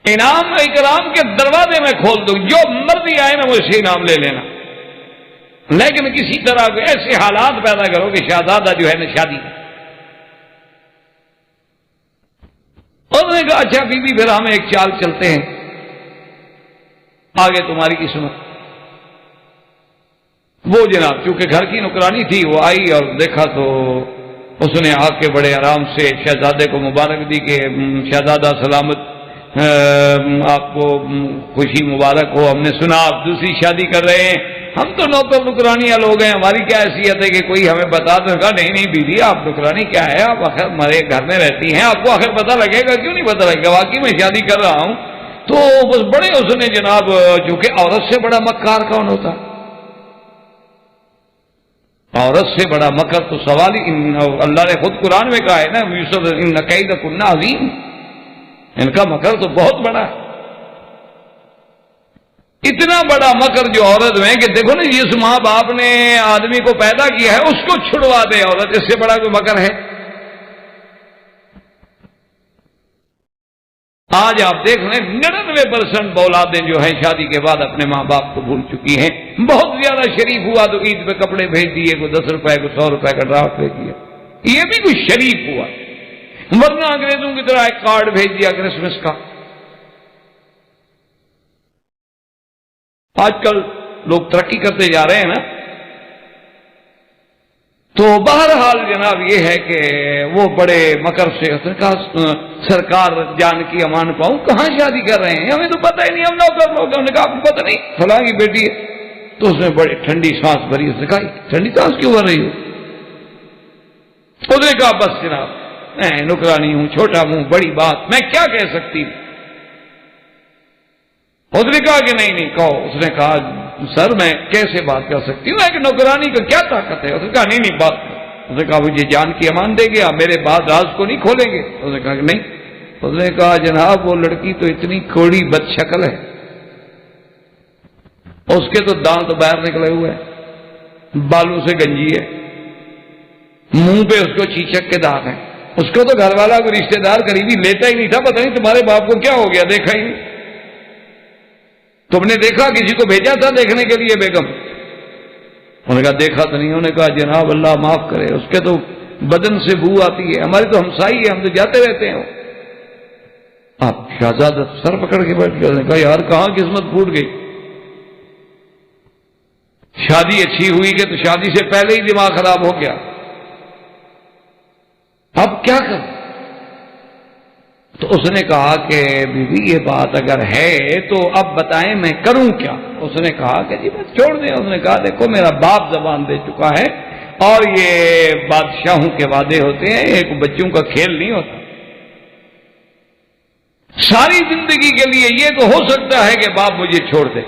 انعام اکرام کے دروازے میں کھول دوں، جو مرضی آئے نا وہ اسے انعام لے لینا، لیکن کسی طرح کے ایسے حالات پیدا کرو کہ شہزادہ جو ہے نا شادی. انہوں نے کہا اچھا بیوی پھر ہم ایک چال چلتے ہیں، آگے تمہاری قسمت. وہ جناب چونکہ گھر کی نوکرانی تھی، وہ آئی اور دیکھا تو اس نے آ کے بڑے آرام سے شہزادے کو مبارک دی کہ شہزادہ سلامت، آپ کو خوشی مبارک ہو، ہم نے سنا آپ دوسری شادی کر رہے ہیں. ہم تو نوکر نکرانیاں لوگ ہیں، ہماری کیا حیثیت ہے کہ کوئی ہمیں بتا دے. کہا نہیں بیوی آپ نکرانی کیا ہے، آپ آخر ہمارے گھر میں رہتی ہیں، آپ کو آخر پتہ لگے گا. کیوں نہیں پتہ لگے گا، واقعی میں شادی کر رہا ہوں. تو بس بڑے اس نے جناب، جو کہ عورت سے بڑا مکار کون ہوتا، عورت سے بڑا مکر تو سوال ہی. اللہ نے خود قرآن میں کہا ہے نا یوسف ان کیدکن عظیم، ان کا مکر تو بہت بڑا ہے. اتنا بڑا مکر جو عورت میں کہ دیکھو نا جس ماں باپ نے آدمی کو پیدا کیا ہے اس کو چھڑوا دے عورت، اس سے بڑا کوئی مکر ہے؟ آج آپ دیکھ لیں 99% اولادیں جو ہیں شادی کے بعد اپنے ماں باپ کو بھول چکی ہیں. بہت زیادہ شریف ہوا تو عید پہ کپڑے بھیج دیے، کوئی 10 روپے کو 100 روپے کا ڈرافٹ بھیج دیا، یہ بھی کوئی شریف ہوا. ورنہ انگریزوں کی طرح ایک کارڈ بھیج دیا کرسمس کا. آج کل لوگ ترقی کرتے جا رہے ہیں نا. تو بہرحال جناب یہ ہے کہ وہ بڑے مکر سے کہا سرکار جان کی امان پاؤں، کہاں شادی کر رہے ہیں، ہمیں تو پتہ ہی نہیں، ہم نوکر لوگ. ہم نے کہا آپ کو پتہ نہیں فلاں کی بیٹی ہے. تو اس نے بڑی ٹھنڈی سانس بھری. اس نے کہا ٹھنڈی سانس کیوں بھر رہی ہو؟ اس نے کہا بس جناب میں نکرانی ہوں، چھوٹا ہوں، بڑی بات میں کیا کہہ سکتی ہوں. اس نے کہا کہ نہیں کہو. اس نے کہا سر میں کیسے بات کر سکتی ہوں، کہ نوکرانی کا کیا طاقت ہے؟ اس نے کہا نہیں بات کرو. اس نے کہا مجھے جان کی امان دیں گے، آپ میرے بعد راز کو نہیں کھولیں گے؟ اس نے کہا کہ نہیں. اس نے کہا جناب وہ لڑکی تو اتنی کوڑی بد شکل ہے، اس کے تو دانت باہر نکلے ہوئے ہیں، بالوں سے گنجی ہے، منہ پہ اس کو چیچک کے داغ ہیں. اس کو تو گھر والا کوئی رشتہ دار قریبی لیتا ہی نہیں تھا. پتہ نہیں تمہارے باپ کو کیا ہو گیا، دیکھا ہی نہیں. تم نے دیکھا کسی کو بھیجا تھا دیکھنے کے لیے بیگم؟ انہوں نے کہا دیکھا تو نہیں. انہوں نے کہا جناب اللہ معاف کرے، اس کے تو بدن سے بو آتی ہے، ہماری تو ہمسائی ہے، ہم تو جاتے رہتے ہیں. آپ شہزادہ سر پکڑ کے بیٹھ گئے. کہا یار کہاں قسمت پھوٹ گئی. شادی اچھی ہوئی کہ تو شادی سے پہلے ہی دماغ خراب ہو گیا. اب کیا کر؟ تو اس نے کہا کہ بیوی یہ بات اگر ہے تو اب بتائیں میں کروں کیا؟ اس نے کہا کہ جی بس چھوڑ دیں. اس نے کہا دیکھو میرا باپ زبان دے چکا ہے اور یہ بادشاہوں کے وعدے ہوتے ہیں، ایک بچوں کا کھیل نہیں ہوتا. ساری زندگی کے لیے یہ تو ہو سکتا ہے کہ باپ مجھے چھوڑ دے،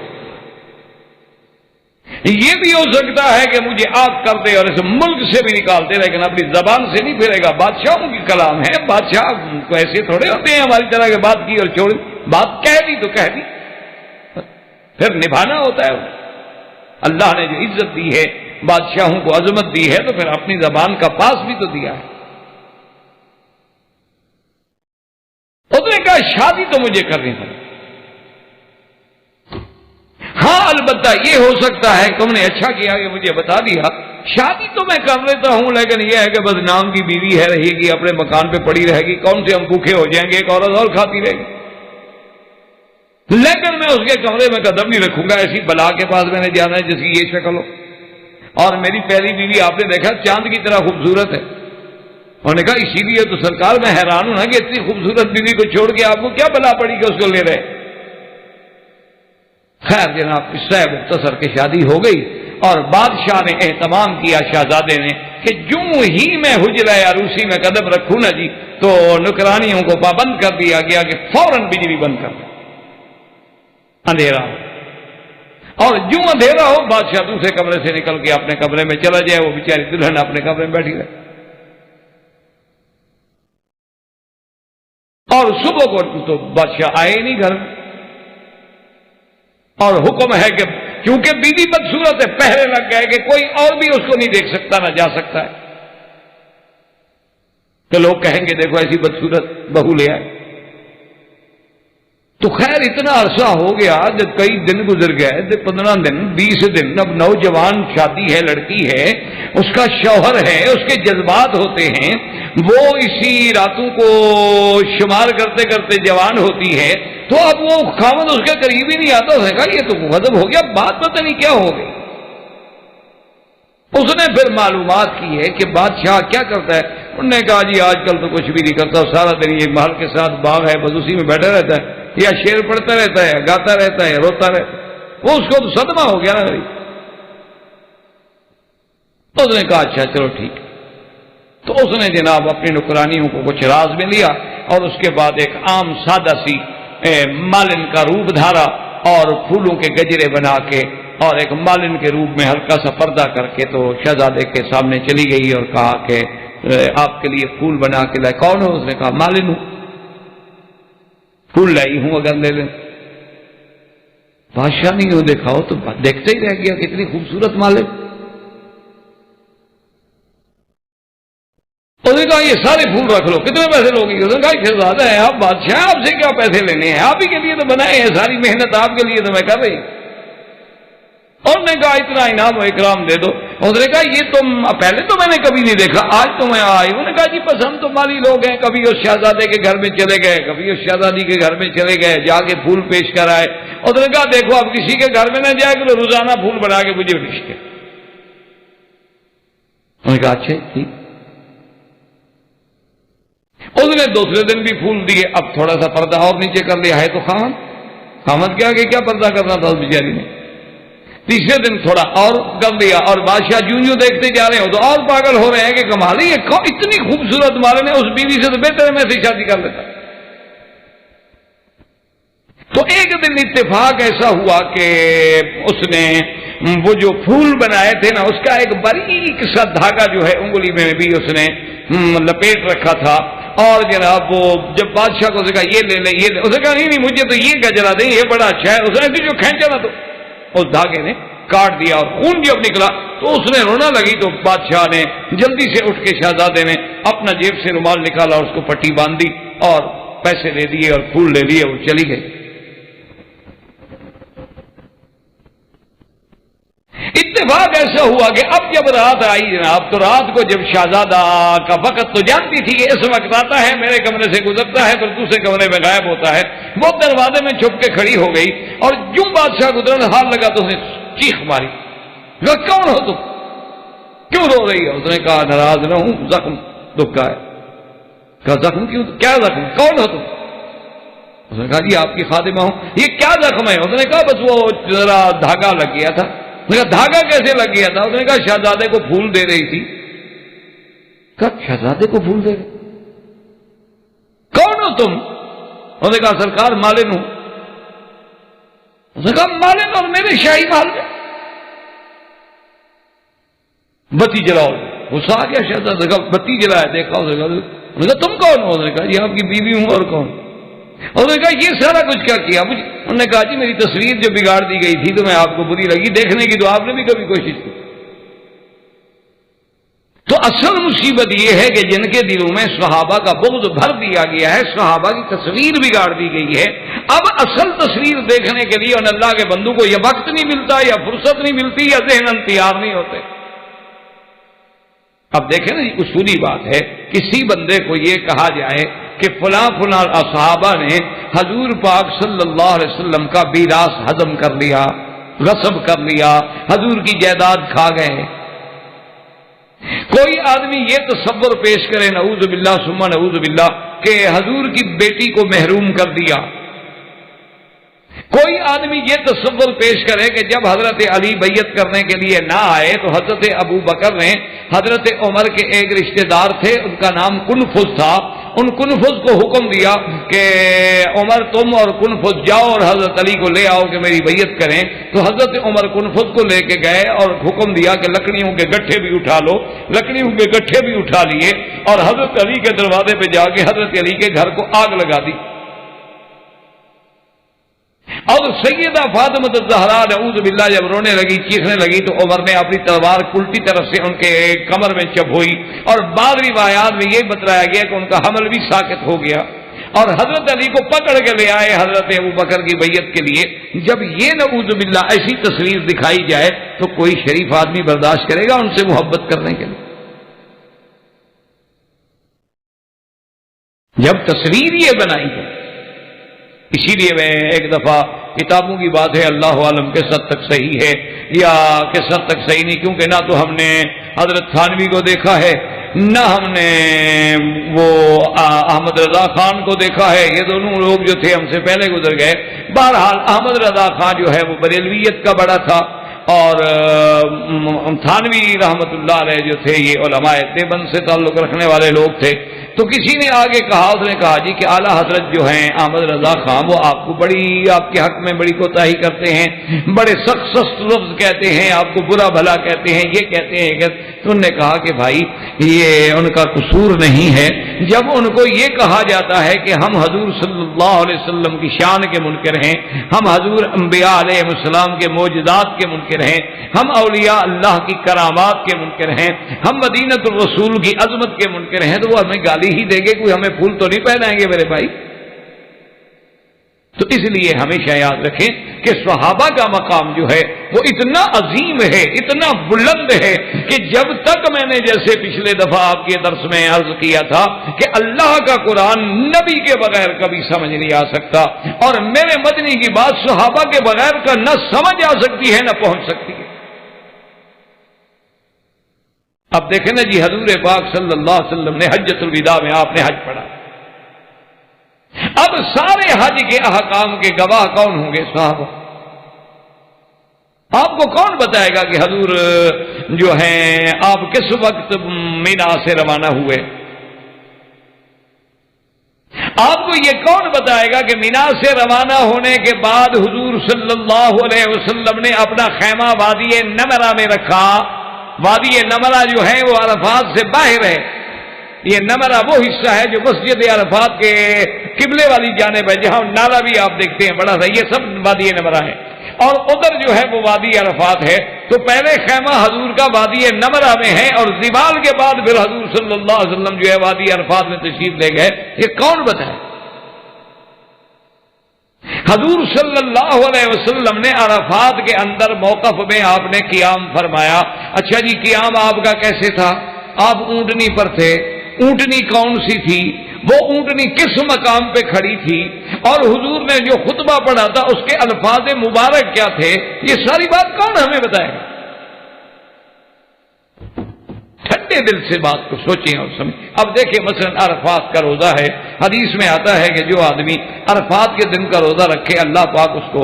یہ بھی ہو سکتا ہے کہ مجھے آگ کر دے اور اس ملک سے بھی نکال دے، لیکن اپنی زبان سے نہیں پھرے گا. بادشاہوں کی کلام ہے، بادشاہ کو ایسے تھوڑے ہوتے ہیں ہماری طرح کے بات کی اور چھوڑ. بات کہہ دی تو کہہ دی، پھر نبھانا ہوتا ہے. اللہ نے جو عزت دی ہے، بادشاہوں کو عظمت دی ہے، تو پھر اپنی زبان کا پاس بھی تو دیا ہے. اس نے کہا شادی تو مجھے کرنی پڑے. ہاں البتہ یہ ہو سکتا ہے، تم نے اچھا کیا کہ مجھے بتا دیا. شادی تو میں کر لیتا ہوں، لیکن یہ ہے کہ بس نام کی بیوی ہے، رہے گی اپنے مکان پہ پڑی رہے گی. کون سے ہم بھوکے ہو جائیں گے، ایک عورت اور کھاتی رہے گی. لیکن میں اس کے کمرے میں قدم نہیں رکھوں گا. ایسی بلا کے پاس میں نے جانا ہے جس کی یہ شکل ہو. اور میری پہلی بیوی آپ نے دیکھا چاند کی طرح خوبصورت ہے. انہوں نے کہا اسی لیے تو سرکار میں حیران ہوں نا کہ اتنی خوبصورت بیوی کو چھوڑ کے آپ کو کیا بلا پڑی کہ اس کو لے رہے. خیر جناب قصہ مختصر کی شادی ہو گئی اور بادشاہ نے اہتمام کیا شہزادے نے کہ جو ہی میں حجرہ عروسی میں قدم رکھوں نا جی تو نوکرانیوں کو پابند کر دیا گیا کہ فوراً بجلی بند کر دیں، اندھیرا ہو. اور جو اندھیرا ہو بادشاہ دوسرے کمرے سے نکل کے اپنے کمرے میں چلا جائے، وہ بیچاری دلہن اپنے کمرے میں بیٹھی رہے. اور صبح کو تو بادشاہ آئے ہی نہیں گھر میں. اور حکم ہے کہ کیونکہ بیوی بدصورت ہے، پہرے لگ گئے کہ کوئی اور بھی اس کو نہیں دیکھ سکتا نہ جا سکتا ہے. کہ لوگ کہیں گے دیکھو ایسی بدصورت بہو لے آئے. تو خیر اتنا عرصہ ہو گیا، جب کئی دن گزر گئے، 15 دن 20 دن. اب نوجوان شادی ہے، لڑکی ہے، اس کا شوہر ہے، اس کے جذبات ہوتے ہیں، وہ اسی راتوں کو شمار کرتے کرتے جوان ہوتی ہے. تو اب وہ خاوند اس کے قریب ہی نہیں آتا. اس نے کہا یہ تو غضب ہو گیا، بات پتہ نہیں کیا ہو گئی. اس نے پھر معلومات کی ہے کہ بادشاہ کیا کرتا ہے. انہوں نے کہا جی آج کل تو کچھ بھی نہیں کرتا، سارا دن یہ محل کے ساتھ باغ ہے بس اسی میں بیٹھا رہتا ہے، یا شعر پڑھتا رہتا ہے، گاتا رہتا ہے، روتا رہتا ہے. وہ اس کو تو صدمہ ہو گیا نا بھائی. تو اس نے کہا اچھا چلو ٹھیک. تو اس نے جناب اپنی نوکرانیوں کو کچھ راز میں لیا اور اس کے بعد ایک عام سادہ سی مالن کا روپ دھارا اور پھولوں کے گجرے بنا کے اور ایک مالن کے روپ میں ہلکا سا پردہ کر کے تو شہزادے کے سامنے چلی گئی اور کہا کہ آپ کے لیے پھول بنا کے لائے. کون ہو؟ اس نے کہا مالن ہوں، پھول لائی ہوں اگر لے لیں. بادشاہ نہیں ہو دیکھا ہو تو دیکھتے ہی رہ گیا کتنی خوبصورت مالن. اس نے کہا یہ سارے پھول رکھ لو، کتنے پیسے لوگے؟ اس نے کہا شہزادہ ہے آپ، بادشاہ آپ سے کیا پیسے لینے ہیں، آپ ہی کے لیے تو بنائے ہیں، ساری محنت آپ کے لیے تو میں کر رہی ہوں. اور نے کہا اتنا انعام و اکرام دے دو. اس نے کہا یہ تم پہلے تو میں نے کبھی نہیں دیکھا، آج تو میں آئی ہوں. نے کہا جی پسند تو مالی لوگ ہیں، کبھی اس شہزادے کے گھر میں چلے گئے، کبھی اس شہزادی کے گھر میں چلے گئے، جا کے پھول پیش کر آئے. اس نے کہا دیکھو اب کسی کے گھر میں نہ جائے کہ روزانہ پھول بنا کے مجھے رشتے. انہوں نے کہا اچھا ٹھیک. اس نے دوسرے دن بھی پھول دیے. اب تھوڑا سا پردہ اور نیچے کر لیا ہے تو خامد کیا کہ کیا پردہ کرنا تھا اس بیچاری نے. تیسرے دن تھوڑا اور کر دیا اور بادشاہ جوں دیکھتے جا رہے ہو تو اور پاگل ہو رہے ہیں کہ کمال ہے یہ اتنی خوبصورت مالن ہے، اس بیوی سے تو بہتر ہے میں سے شادی کر لیتا. تو ایک دن اتفاق ایسا ہوا کہ اس نے وہ جو پھول بنائے تھے نا اس کا ایک باریک سا دھاگا جو ہے انگلی میں بھی اس نے لپیٹ رکھا تھا. اور جناب وہ جب بادشاہ کو کہا یہ لے لے یہ لے، اس نے کہا نہیں مجھے تو یہ گجرا دیں، یہ بڑا اچھا ہے. اس نے جو کھینچا نا تو اس دھاگے نے کاٹ دیا اور خون جب نکلا تو اس نے رونا لگی تو بادشاہ نے جلدی سے اٹھ کے شہزادے نے اپنا جیب سے رومال نکالا اور اس کو پٹی باندھ دی اور پیسے دے دیے اور پھول لے لیے، وہ چلی گئی۔ اتفاق ایسا ہوا کہ اب جب رات آئی جناب، تو رات کو جب شہزادہ کا وقت تو جانتی تھی کہ اس وقت آتا ہے، میرے کمرے سے گزرتا ہے پھر دوسرے کمرے میں غائب ہوتا ہے، وہ دروازے میں چھپ کے کھڑی ہو گئی اور جو بادشاہ گزرنے ہاتھ لگا تو اس نے چیخ ماری، کہا کون ہو تم، کیوں رو رہی ہے؟ اس نے کہا ناراض نہ ہوں، زخم دکھا ہے۔ کہا زخم کیوں؟ کیا زخم؟ کون ہو تم؟ اس نے کہا جی آپ کی خادمہ ہوں۔ یہ کیا زخم ہے؟ اس نے کہا بس وہ ذرا دھاگا لگ گیا تھا۔ اس نے کہا دھاگا کیسے لگ گیا تھا؟ اس نے کہا شہزادے کو پھول دے رہی تھی۔ کہا شہزادے کو پھول دے رہی؟ کون ہو تم؟ اس نے کہا سرکار مالن ہوں۔ اس نے کہا مالن اور میرے شاہی محل میں؟ بتی جلاؤ۔ غصہ آ گیا شہزادہ نے کہا بتی جلایا، دیکھا اس نے کہا تم کون ہو؟ اس نے کہا جی آپ کی بیوی ہوں۔ اور کون؟ اس نے کہا یہ سارا کچھ کیا کیا مجھے؟ انہوں نے کہا جی میری تصویر جو بگاڑ دی گئی تھی تو میں آپ کو بری لگی دیکھنے کی، تو آپ نے بھی کبھی کوشش کی؟ تو اصل مصیبت یہ ہے کہ جن کے دلوں میں صحابہ کا بغض بھر دیا گیا ہے، صحابہ کی تصویر بگاڑ دی گئی ہے، اب اصل تصویر دیکھنے کے لیے ان اللہ کے بندوں کو یا وقت نہیں ملتا یا فرصت نہیں ملتی یا ذہن تیار نہیں ہوتے۔ اب دیکھیں نا، یہ اصولی بات ہے، کسی بندے کو یہ کہا جائے کہ فلاں فلاں صحابہ نے حضور پاک صلی اللہ علیہ وسلم کا میراث ہضم کر لیا، غصب کر لیا، حضور کی جائیداد کھا گئے۔ کوئی آدمی یہ تصور پیش کرے نعوذ باللہ ثم نعوذ باللہ کہ حضور کی بیٹی کو محروم کر دیا۔ کوئی آدمی یہ تصور پیش کرے کہ جب حضرت علی بیعت کرنے کے لیے نہ آئے تو حضرت ابو بکر نے حضرت عمر کے ایک رشتہ دار تھے، ان کا نام کنفذ تھا، ان کنفذ کو حکم دیا کہ عمر تم اور کنفذ جاؤ اور حضرت علی کو لے آؤ کہ میری بیعت کریں۔ تو حضرت عمر کنفذ کو لے کے گئے اور حکم دیا کہ لکڑیوں کے گٹھے بھی اٹھا لو، لکڑیوں کے گٹھے بھی اٹھا لیے اور حضرت علی کے دروازے پہ جا کے حضرت علی کے گھر کو آگ لگا دی۔ اور سیدہ فاطمہ الزہرا نعوذ باللہ جب رونے لگی، چیخنے لگی تو عمر نے اپنی تلوار الٹی طرف سے ان کے کمر میں چبھوئی، اور بعض روایات میں یہ بتلایا گیا کہ ان کا حمل بھی ساکت ہو گیا اور حضرت علی کو پکڑ کے لے آئے حضرت ابو بکر کی بیعت کے لیے۔ جب یہ نعوذ باللہ ایسی تصویر دکھائی جائے تو کوئی شریف آدمی برداشت کرے گا ان سے محبت کرنے کے لیے؟ جب تصویر یہ بنائی ہے، اسی لیے میں ایک دفعہ کتابوں کی بات ہے، اللہ عالم کس حد تک صحیح ہے یا کس حد تک صحیح نہیں، کیونکہ نہ تو ہم نے حضرت تھانوی کو دیکھا ہے نہ ہم نے وہ احمد رضا خان کو دیکھا ہے، یہ دونوں لوگ جو تھے ہم سے پہلے گزر گئے۔ بہرحال احمد رضا خان جو ہے وہ بریلویت کا بڑا تھا اور تھانوی رحمت اللہ علیہ جو تھے یہ علماء دیوبند سے تعلق رکھنے والے لوگ تھے۔ تو کسی نے آگے کہا، اس نے کہا جی کہ اعلیٰ حضرت جو ہیں احمد رضا خان وہ آپ کو آپ کے حق میں بڑی کوتاہی کرتے ہیں، بڑے سخت لفظ کہتے ہیں، آپ کو برا بھلا کہتے ہیں، یہ کہتے ہیں کہ تو انہوں نے کہا کہ بھائی یہ ان کا قصور نہیں ہے، جب ان کو یہ کہا جاتا ہے کہ ہم حضور صلی اللہ علیہ وسلم کی شان کے منکر ہیں، ہم حضور انبیاء علیہ السلام کے معجزات کے منکر ہیں، ہم اولیاء اللہ کی کرامات کے منکر ہیں، ہم مدینۃ الرسول کی عظمت کے منکر ہیں، تو وہ ہمیں گالی ہی دیں گے، کوئی ہمیں پھول تو نہیں پہنائیں گے میرے بھائی۔ تو اس لیے ہمیشہ یاد رکھیں کہ صحابہ کا مقام جو ہے وہ اتنا عظیم ہے، اتنا بلند ہے کہ جب تک میں نے جیسے پچھلے دفعہ آپ کے درس میں عرض کیا تھا کہ اللہ کا قرآن نبی کے بغیر کبھی سمجھ نہیں آ سکتا، اور میرے مدنی کی بات صحابہ کے بغیر کا نہ سمجھ آ سکتی ہے نہ پہنچ سکتی ہے۔ اب دیکھیں نا جی، حضور پاک صلی اللہ علیہ وسلم نے حجۃ الوداع میں آپ نے حج پڑھا، اب سارے حج کے احکام کے گواہ کون ہوں گے؟ صحابہ۔ آپ کو کون بتائے گا کہ حضور جو ہیں آپ کس وقت مینا سے روانہ ہوئے؟ آپ کو یہ کون بتائے گا کہ مینا سے روانہ ہونے کے بعد حضور صلی اللہ علیہ وسلم نے اپنا خیمہ وادی نمرہ میں رکھا؟ وادی نمرہ جو ہے وہ عرفات سے باہر ہے، یہ نمرہ وہ حصہ ہے جو مسجد عرفات کے قبلے والی جانب ہے، جہاں نالا بھی آپ دیکھتے ہیں بڑا سا، یہ سب وادی نمرہ ہے۔ اور ادھر جو ہے وہ وادی عرفات ہے، تو پہلے خیمہ حضور کا وادی نمرہ میں ہے اور زوال کے بعد پھر حضور صلی اللہ علیہ وسلم جو ہے وادی عرفات میں تشریف لے گئے، یہ کون بتائے؟ حضور صلی اللہ علیہ وسلم نے عرفات کے اندر موقف میں آپ نے قیام فرمایا۔ اچھا جی، قیام آپ کا کیسے تھا؟ آپ اونٹنی پر تھے، اونٹنی کون سی تھی؟ وہ اونٹنی کس مقام پہ کھڑی تھی؟ اور حضور نے جو خطبہ پڑھا تھا اس کے الفاظ مبارک کیا تھے؟ یہ ساری بات کون ہمیں بتائے گا؟ ٹھنڈے دل سے بات کو سوچیں اور سمجھیں۔ اب دیکھیں مثلا عرفات کا روزہ ہے، حدیث میں آتا ہے کہ جو آدمی عرفات کے دن کا روزہ رکھے اللہ پاک اس کو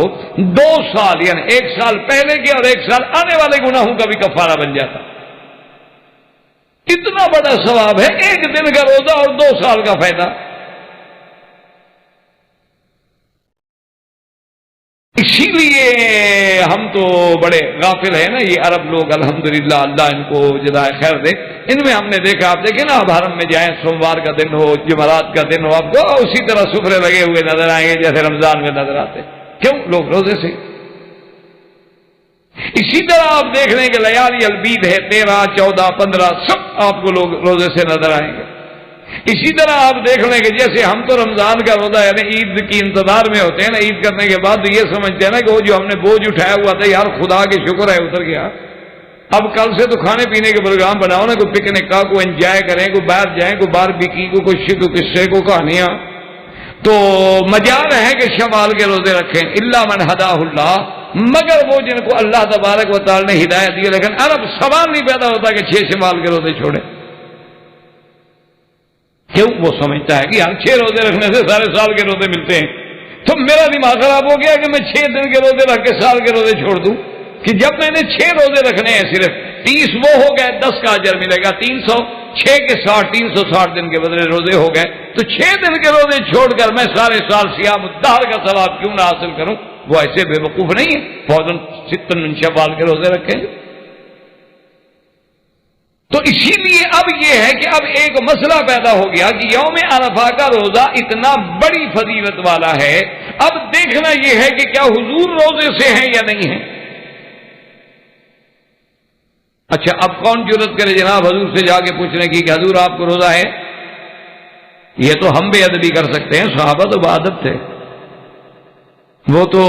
2 سال یعنی 1 سال پہلے کے اور 1 سال آنے والے گناہوں کا بھی کفارہ بن جاتا۔ اتنا بڑا ثواب ہے 1 دن کا روزہ اور 2 سال کا فائدہ۔ اسی لیے ہم تو بڑے غافل ہیں نا، یہ عرب لوگ الحمدللہ، اللہ ان کو جزائے خیر دے۔ ان میں ہم نے دیکھا، آپ دیکھیں نا، اب حرم میں جائیں، سوموار کا دن ہو، جمعرات کا دن ہو، آپ کو اسی طرح سفرے لگے ہوئے نظر آئیں گے جیسے رمضان میں نظر آتے۔ کیوں؟ لوگ روزے سے۔ اسی طرح آپ دیکھ لیں کہ لیالی البید ہے، 13، 14، 15 سب آپ کو لوگ روزے سے نظر آئیں گے۔ اسی طرح آپ دیکھ لیں کہ جیسے ہم تو رمضان کا روزہ یعنی عید کی انتظار میں ہوتے ہیں نا، عید کرنے کے بعد تو یہ سمجھتے ہیں نا کہ وہ جو ہم نے بوجھ اٹھایا ہوا تھا یار خدا کی شکر ہے اتر گیا، اب کل سے تو کھانے پینے کے پروگرام بناؤ نا، کوئی پکنک کا، کوئی انجوائے کریں، کوئی باہر جائیں، کوئی باربیکیو کو، کوئی شکو قصے کو، کہانیاں۔ تو مجال ہے کہ شوال کے روزے رکھیں، الا من ہداہ اللہ، مگر وہ جن کو اللہ تبارک و تعالی نے ہدایت دی۔ لیکن عرب سوال نہیں پیدا ہوتا کہ 6 شوال کے روزے چھوڑے۔ کیوں؟ وہ سمجھتا ہے کہ یار 6 روزے رکھنے سے سارے سال کے روزے ملتے ہیں، تو میرا دماغ خراب ہو گیا کہ میں 6 دن کے روزے رکھ کے سال کے روزے چھوڑ دوں، کہ جب میں نے 6 روزے رکھنے ہیں صرف 30 وہ ہو گئے، 10 کا اجر ملے گا، 300، 6 کے 60، 360 دن کے بدلے روزے ہو گئے، تو 6 دن کے روزے چھوڑ کر میں سارے سال صیام الدہر کا ثواب کیوں نہ حاصل کروں؟ وہ ایسے بے وقوف نہیں ہے، فوراً 7 من شوال کے روزے رکھیں گے۔ تو اسی لیے اب یہ ہے کہ اب ایک مسئلہ پیدا ہو گیا کہ یوم عرفہ کا روزہ اتنا بڑی فضیلت والا ہے، اب دیکھنا یہ ہے کہ کیا حضور روزے سے ہیں یا نہیں ہیں۔ اچھا، اب کون جرت کرے جناب حضور سے جا کے پوچھنے کی کہ حضور آپ کو روزہ ہے؟ یہ تو ہم بے ادبی کر سکتے ہیں، صحابہ تو باادب تھے، وہ تو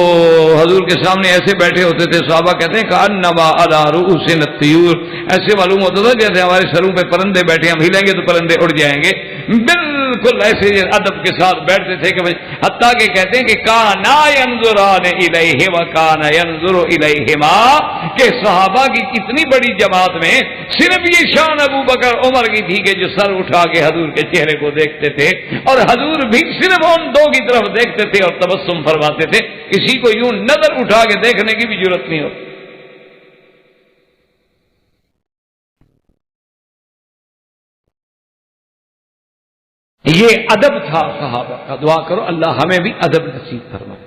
حضور کے سامنے ایسے بیٹھے ہوتے تھے، صحابہ کہتے ہیں کأنما علی رؤوسنا الطیور، ایسے معلوم ہوتا تھا جیسے ہمارے سروں پہ پرندے بیٹھے، ہم ہلیں گے تو پرندے اڑ جائیں گے، بالکل ایسے ادب کے ساتھ بیٹھتے تھے کہ حتیٰ کہ کہتے ہیں کہ کانا ینظران الیہ وکانا ینظر الیہما، کہ صحابہ کی اتنی بڑی جماعت میں صرف یہ شان ابو بکر عمر کی تھی کہ جو سر اٹھا کے حضور کے چہرے کو دیکھتے تھے، اور حضور بھی صرف ان 2 کی طرف دیکھتے تھے اور تبسم فرماتے تھے، کسی کو یوں نظر اٹھا کے دیکھنے کی بھی ضرورت نہیں ہوتی۔ یہ ادب تھا صحابہ کا۔ دعا کرو اللہ ہمیں بھی ادب نصیب فرمائے۔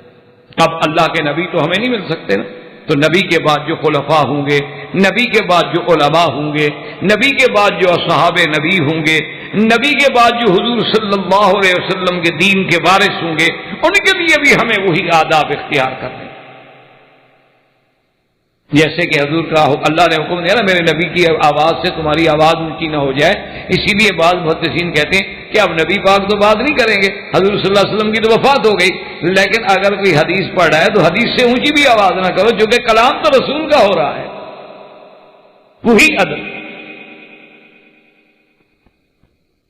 اب اللہ کے نبی تو ہمیں نہیں مل سکتے نا، تو نبی کے بعد جو خلفاء ہوں گے، نبی کے بعد جو علماء ہوں گے، نبی کے بعد جو اصحاب نبی ہوں گے، نبی کے بعد جو حضور صلی اللہ علیہ وسلم کے دین کے وارث ہوں گے، ان کے لیے بھی ہمیں وہی آداب اختیار کرنے، جیسے کہ حضور کا اللہ نے حکم دیا نا میرے نبی کی آواز سے تمہاری آواز اونچی نہ ہو جائے۔ اسی لیے بعض محدثین کہتے ہیں کہ اب نبی پاک تو بات نہیں کریں گے، حضور صلی اللہ علیہ وسلم کی تو وفات ہو گئی، لیکن اگر کوئی حدیث پڑھ رہا ہے تو حدیث سے اونچی بھی آواز نہ کرو، چونکہ کلام تو رسول کا ہو رہا ہے، وہی ادب۔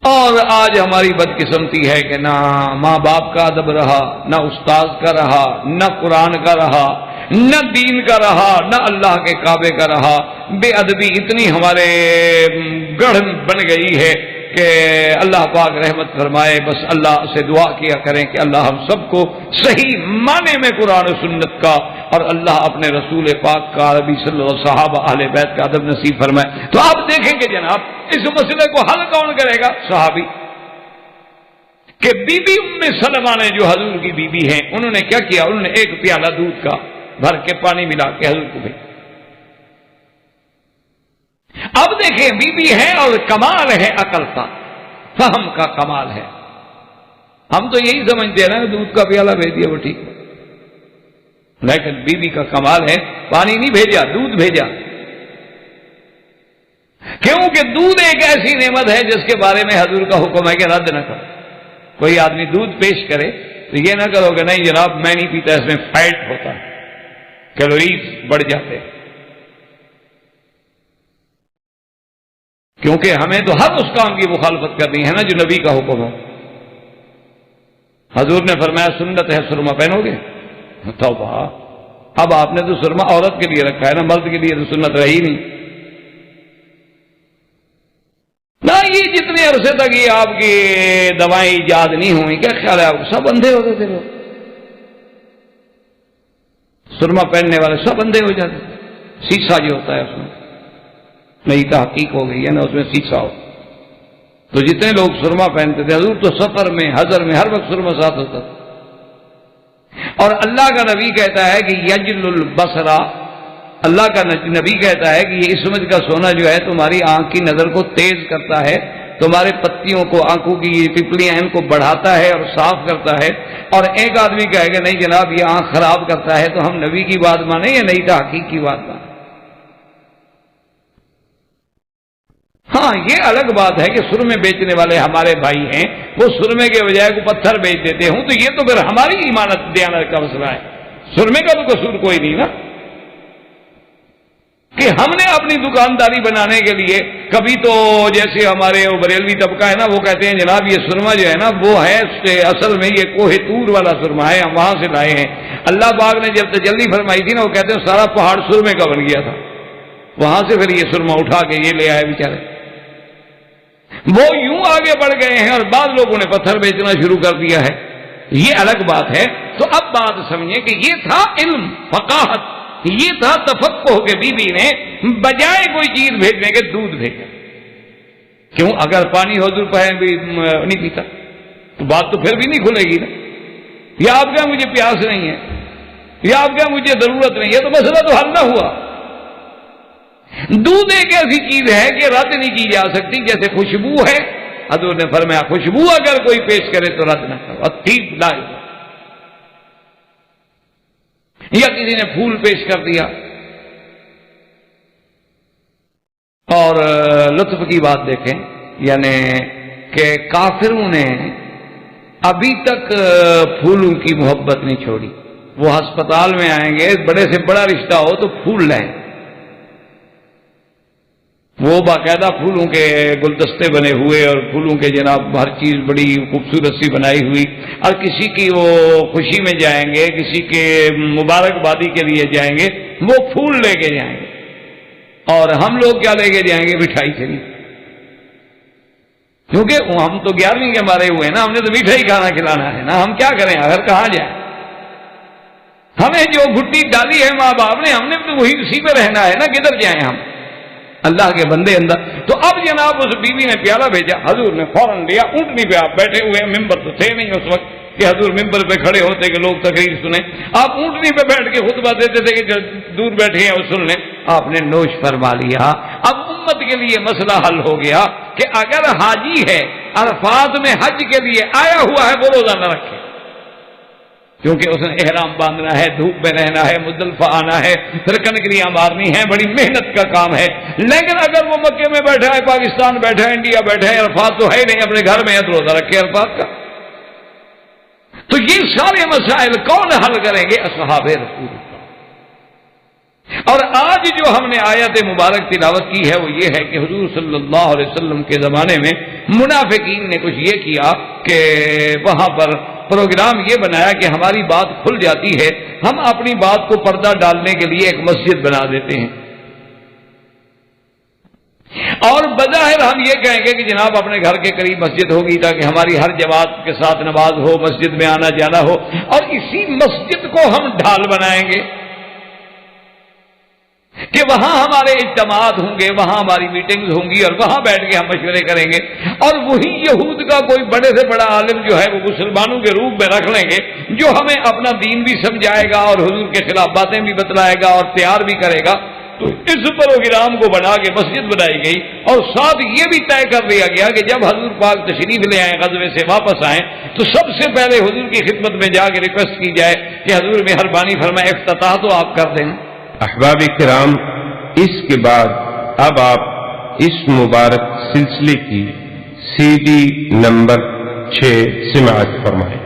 اور آج ہماری بدقسمتی ہے کہ نہ ماں باپ کا ادب رہا، نہ استاد کا رہا، نہ قرآن کا رہا، نہ دین کا رہا، نہ اللہ کے کعبے کا رہا۔ بے ادبی اتنی ہمارے گڑھ بن گئی ہے کہ اللہ پاک رحمت فرمائے۔ بس اللہ سے دعا کیا کریں کہ اللہ ہم سب کو صحیح معنی میں قرآن و سنت کا اور اللہ اپنے رسول پاک کا، عربی صلی اللہ علیہ وسلم، صحابہ اہل بیت کا ادب نصیب فرمائے۔ تو آپ دیکھیں کہ جناب اس مسئلے کو حل کون کرے گا؟ صحابی۔ کہ بی بی ام سلمہ نے جو حضور کی بی بی ہیں، انہوں نے کیا کیا؟ انہوں نے ایک پیالہ دودھ کا بھر کے پانی ملا کے حضور کو بھیجا۔ اب دیکھیں بی بی ہے اور کمال ہے عقل کا، فہم کا کمال ہے۔ ہم تو یہی سمجھتے ہیں نا دودھ کا پیالہ بھیج دیا وہ ٹھیک ہے، لیکن بیوی کا کمال ہے پانی نہیں بھیجا، دودھ بھیجا، کیونکہ دودھ ایک ایسی نعمت ہے جس کے بارے میں حضور کا حکم ہے کہ رد نہ کرو۔ کوئی آدمی دودھ پیش کرے تو یہ نہ کرو کہ نہیں جناب میں نہیں پیتا، اس میں فیٹ ہوتا ہے، کیلوریز بڑھ جاتے ہیں، کیونکہ ہمیں تو ہر اس کام کی مخالفت کرنی ہے نا جو نبی کا حکم ہے۔ حضور نے فرمایا سنت ہے سرما پہنو گے، توبہ، اب آپ نے تو سرما عورت کے لیے رکھا ہے نا، مرد کے لیے تو سنت رہی نہیں نہ۔ یہ جتنے عرصے تک یہ آپ کی دوائیں ایجاد نہیں ہوئی، کیا خیال ہے آپ کو سب اندھے ہوتے تھے لوگ، سرما پہننے والے سب اندھے ہو جاتے تھے۔ سیسا جو ہوتا ہے اس میں نئی تحقیق ہو گئی ہے نا، اس میں سیسا ہو، تو جتنے لوگ سرما پہنتے تھے، حضور تو سفر میں حضر میں ہر وقت سرما ساتھ ہوتا تھا۔ اور اللہ کا نبی کہتا ہے کہ یجل البصرہ، اللہ کا نبی کہتا ہے کہ یہ اسمت کا سونا جو ہے تمہاری آنکھ کی نظر کو تیز کرتا ہے، تمہارے پتیوں کو، آنکھوں کی پپلیاں ان کو بڑھاتا ہے اور صاف کرتا ہے۔ اور ایک آدمی کہے کہ نہیں جناب یہ آنکھ خراب کرتا ہے، تو ہم نبی کی بات مانیں یا نئی تحقیق کی بات مانیں؟ ہاں یہ الگ بات ہے کہ سرمے بیچنے والے ہمارے بھائی ہیں، وہ سرمے کے بجائے کو پتھر بیچ دیتے ہوں، تو یہ تو پھر ہماری ایمانت دیانت کا مسئلہ ہے، سرمے کا تو قصور کوئی نہیں نا، کہ ہم نے اپنی دکانداری بنانے کے لیے کبھی تو جیسے ہمارے وہ بریلوی طبقہ ہے نا، وہ کہتے ہیں جناب یہ سرما جو ہے نا وہ ہے اصل میں یہ کوہ طور والا سرما ہے، ہم وہاں سے لائے ہیں۔ اللہ پاک نے جب تجلی فرمائی تھی نا، وہ کہتے ہیں سارا پہاڑ سرمے کا بن گیا تھا، وہاں سے پھر یہ سرما اٹھا کے یہ لے آئے بیچارے۔ وہ یوں آگے بڑھ گئے ہیں اور بعض لوگوں نے پتھر بیچنا شروع کر دیا ہے، یہ الگ بات ہے۔ تو اب بات سمجھیں کہ یہ تھا علم، فقاہت، یہ تھا تفقہ کہ بی بی نے بجائے کوئی چیز بھیجنے کے دودھ بھیجا۔ کیوں؟ اگر پانی حضور پہ بھی نہیں پیتا تو بات تو پھر بھی نہیں کھلے گی نا، یا آپ کیا مجھے پیاس نہیں ہے، یا آپ کیا مجھے ضرورت نہیں ہے، تو مسئلہ تو حل نہ ہوا۔ دودھ ایک ایسی چیز ہے کہ رد نہیں کی جا سکتی، جیسے خوشبو ہے، حضور نے فرمایا خوشبو اگر کوئی پیش کرے تو رد نہ کرو، اطیب لا یرد۔ یا کسی نے پھول پیش کر دیا، اور لطف کی بات دیکھیں، یعنی کہ کافروں نے ابھی تک پھولوں کی محبت نہیں چھوڑی۔ وہ ہسپتال میں آئیں گے، بڑے سے بڑا رشتہ ہو تو پھول لائیں، وہ باقاعدہ پھولوں کے گلدستے بنے ہوئے اور پھولوں کے جناب ہر چیز بڑی خوبصورت سی بنائی ہوئی، اور کسی کی وہ خوشی میں جائیں گے، کسی کے مبارکبادی کے لیے جائیں گے، وہ پھول لے کے جائیں گے، اور ہم لوگ کیا لے کے جائیں گے؟ مٹھائی چلی، کیونکہ ہم تو 11ویں کے مارے ہوئے ہیں نا، ہم نے تو مٹھائی کھانا کھلانا ہے نا، ہم کیا کریں اگر کہاں جائیں؟ ہمیں جو گھٹی ڈالی ہے ماں باپ نے، ہم نے تو وہی اسی پہ رہنا ہے نا، کدھر جائیں ہم؟ اللہ کے بندے اندر۔ تو اب جناب اس بیوی نے پیالہ بھیجا، حضور نے فوراً لیا، اونٹنی پہ آپ بیٹھے ہوئے، ممبر تو تھے نہیں اس وقت کہ حضور ممبر پہ کھڑے ہوتے کہ لوگ تقریر سنیں، آپ اونٹنی پہ بیٹھ کے خطبہ دیتے تھے کہ جو دور بیٹھے ہیں وہ سن لیں، آپ نے نوش فرما لیا۔ اب امت کے لیے مسئلہ حل ہو گیا کہ اگر حاجی ہے عرفات میں حج کے لیے آیا ہوا ہے، وہ روزہ نہ رکھے، کیونکہ اس نے احرام باندھنا ہے، دھوپ میں رہنا ہے، مزدلفہ آنا ہے، پھر کنکریاں مارنی ہیں، بڑی محنت کا کام ہے۔ لیکن اگر وہ مکے میں بیٹھا ہے، پاکستان بیٹھا ہے، انڈیا بیٹھا ہے، عرفات تو ہے نہیں، اپنے گھر میں ہے تو روزہ رکھے عرفات کا۔ تو یہ سارے مسائل کون حل کریں گے؟ اصحاب رسول اللہ۔ اور آج جو ہم نے آیت مبارک تلاوت کی ہے وہ یہ ہے کہ حضور صلی اللہ علیہ وسلم کے زمانے میں منافقین نے کچھ یہ کیا کہ وہاں پر پروگرام یہ بنایا کہ ہماری بات کھل جاتی ہے، ہم اپنی بات کو پردہ ڈالنے کے لیے ایک مسجد بنا دیتے ہیں، اور بظاہر ہم یہ کہیں گے کہ جناب اپنے گھر کے قریب مسجد ہوگی تاکہ ہماری ہر جماعت کے ساتھ نماز ہو، مسجد میں آنا جانا ہو، اور اسی مسجد کو ہم ڈھال بنائیں گے کہ وہاں ہمارے اجتماعات ہوں گے، وہاں ہماری میٹنگز ہوں گی، اور وہاں بیٹھ کے ہم مشورے کریں گے، اور وہی یہود کا کوئی بڑے سے بڑا عالم جو ہے وہ مسلمانوں کے روپ میں رکھ لیں گے، جو ہمیں اپنا دین بھی سمجھائے گا اور حضور کے خلاف باتیں بھی بتلائے گا اور تیار بھی کرے گا۔ تو اس پروگرام کو بنا کے مسجد بنائی گئی، اور ساتھ یہ بھی طے کر دیا گیا کہ جب حضور پاک تشریف لے آئیں، غزوے سے واپس آئیں، تو سب سے پہلے حضور کی خدمت میں جا کے ریکویسٹ کی جائے کہ حضور مہربانی فرمائے افتتاح تو آپ کر دیں۔ احباب کرام، اس کے بعد اب آپ اس مبارک سلسلے کی CD نمبر 6 سماعت فرمائیں۔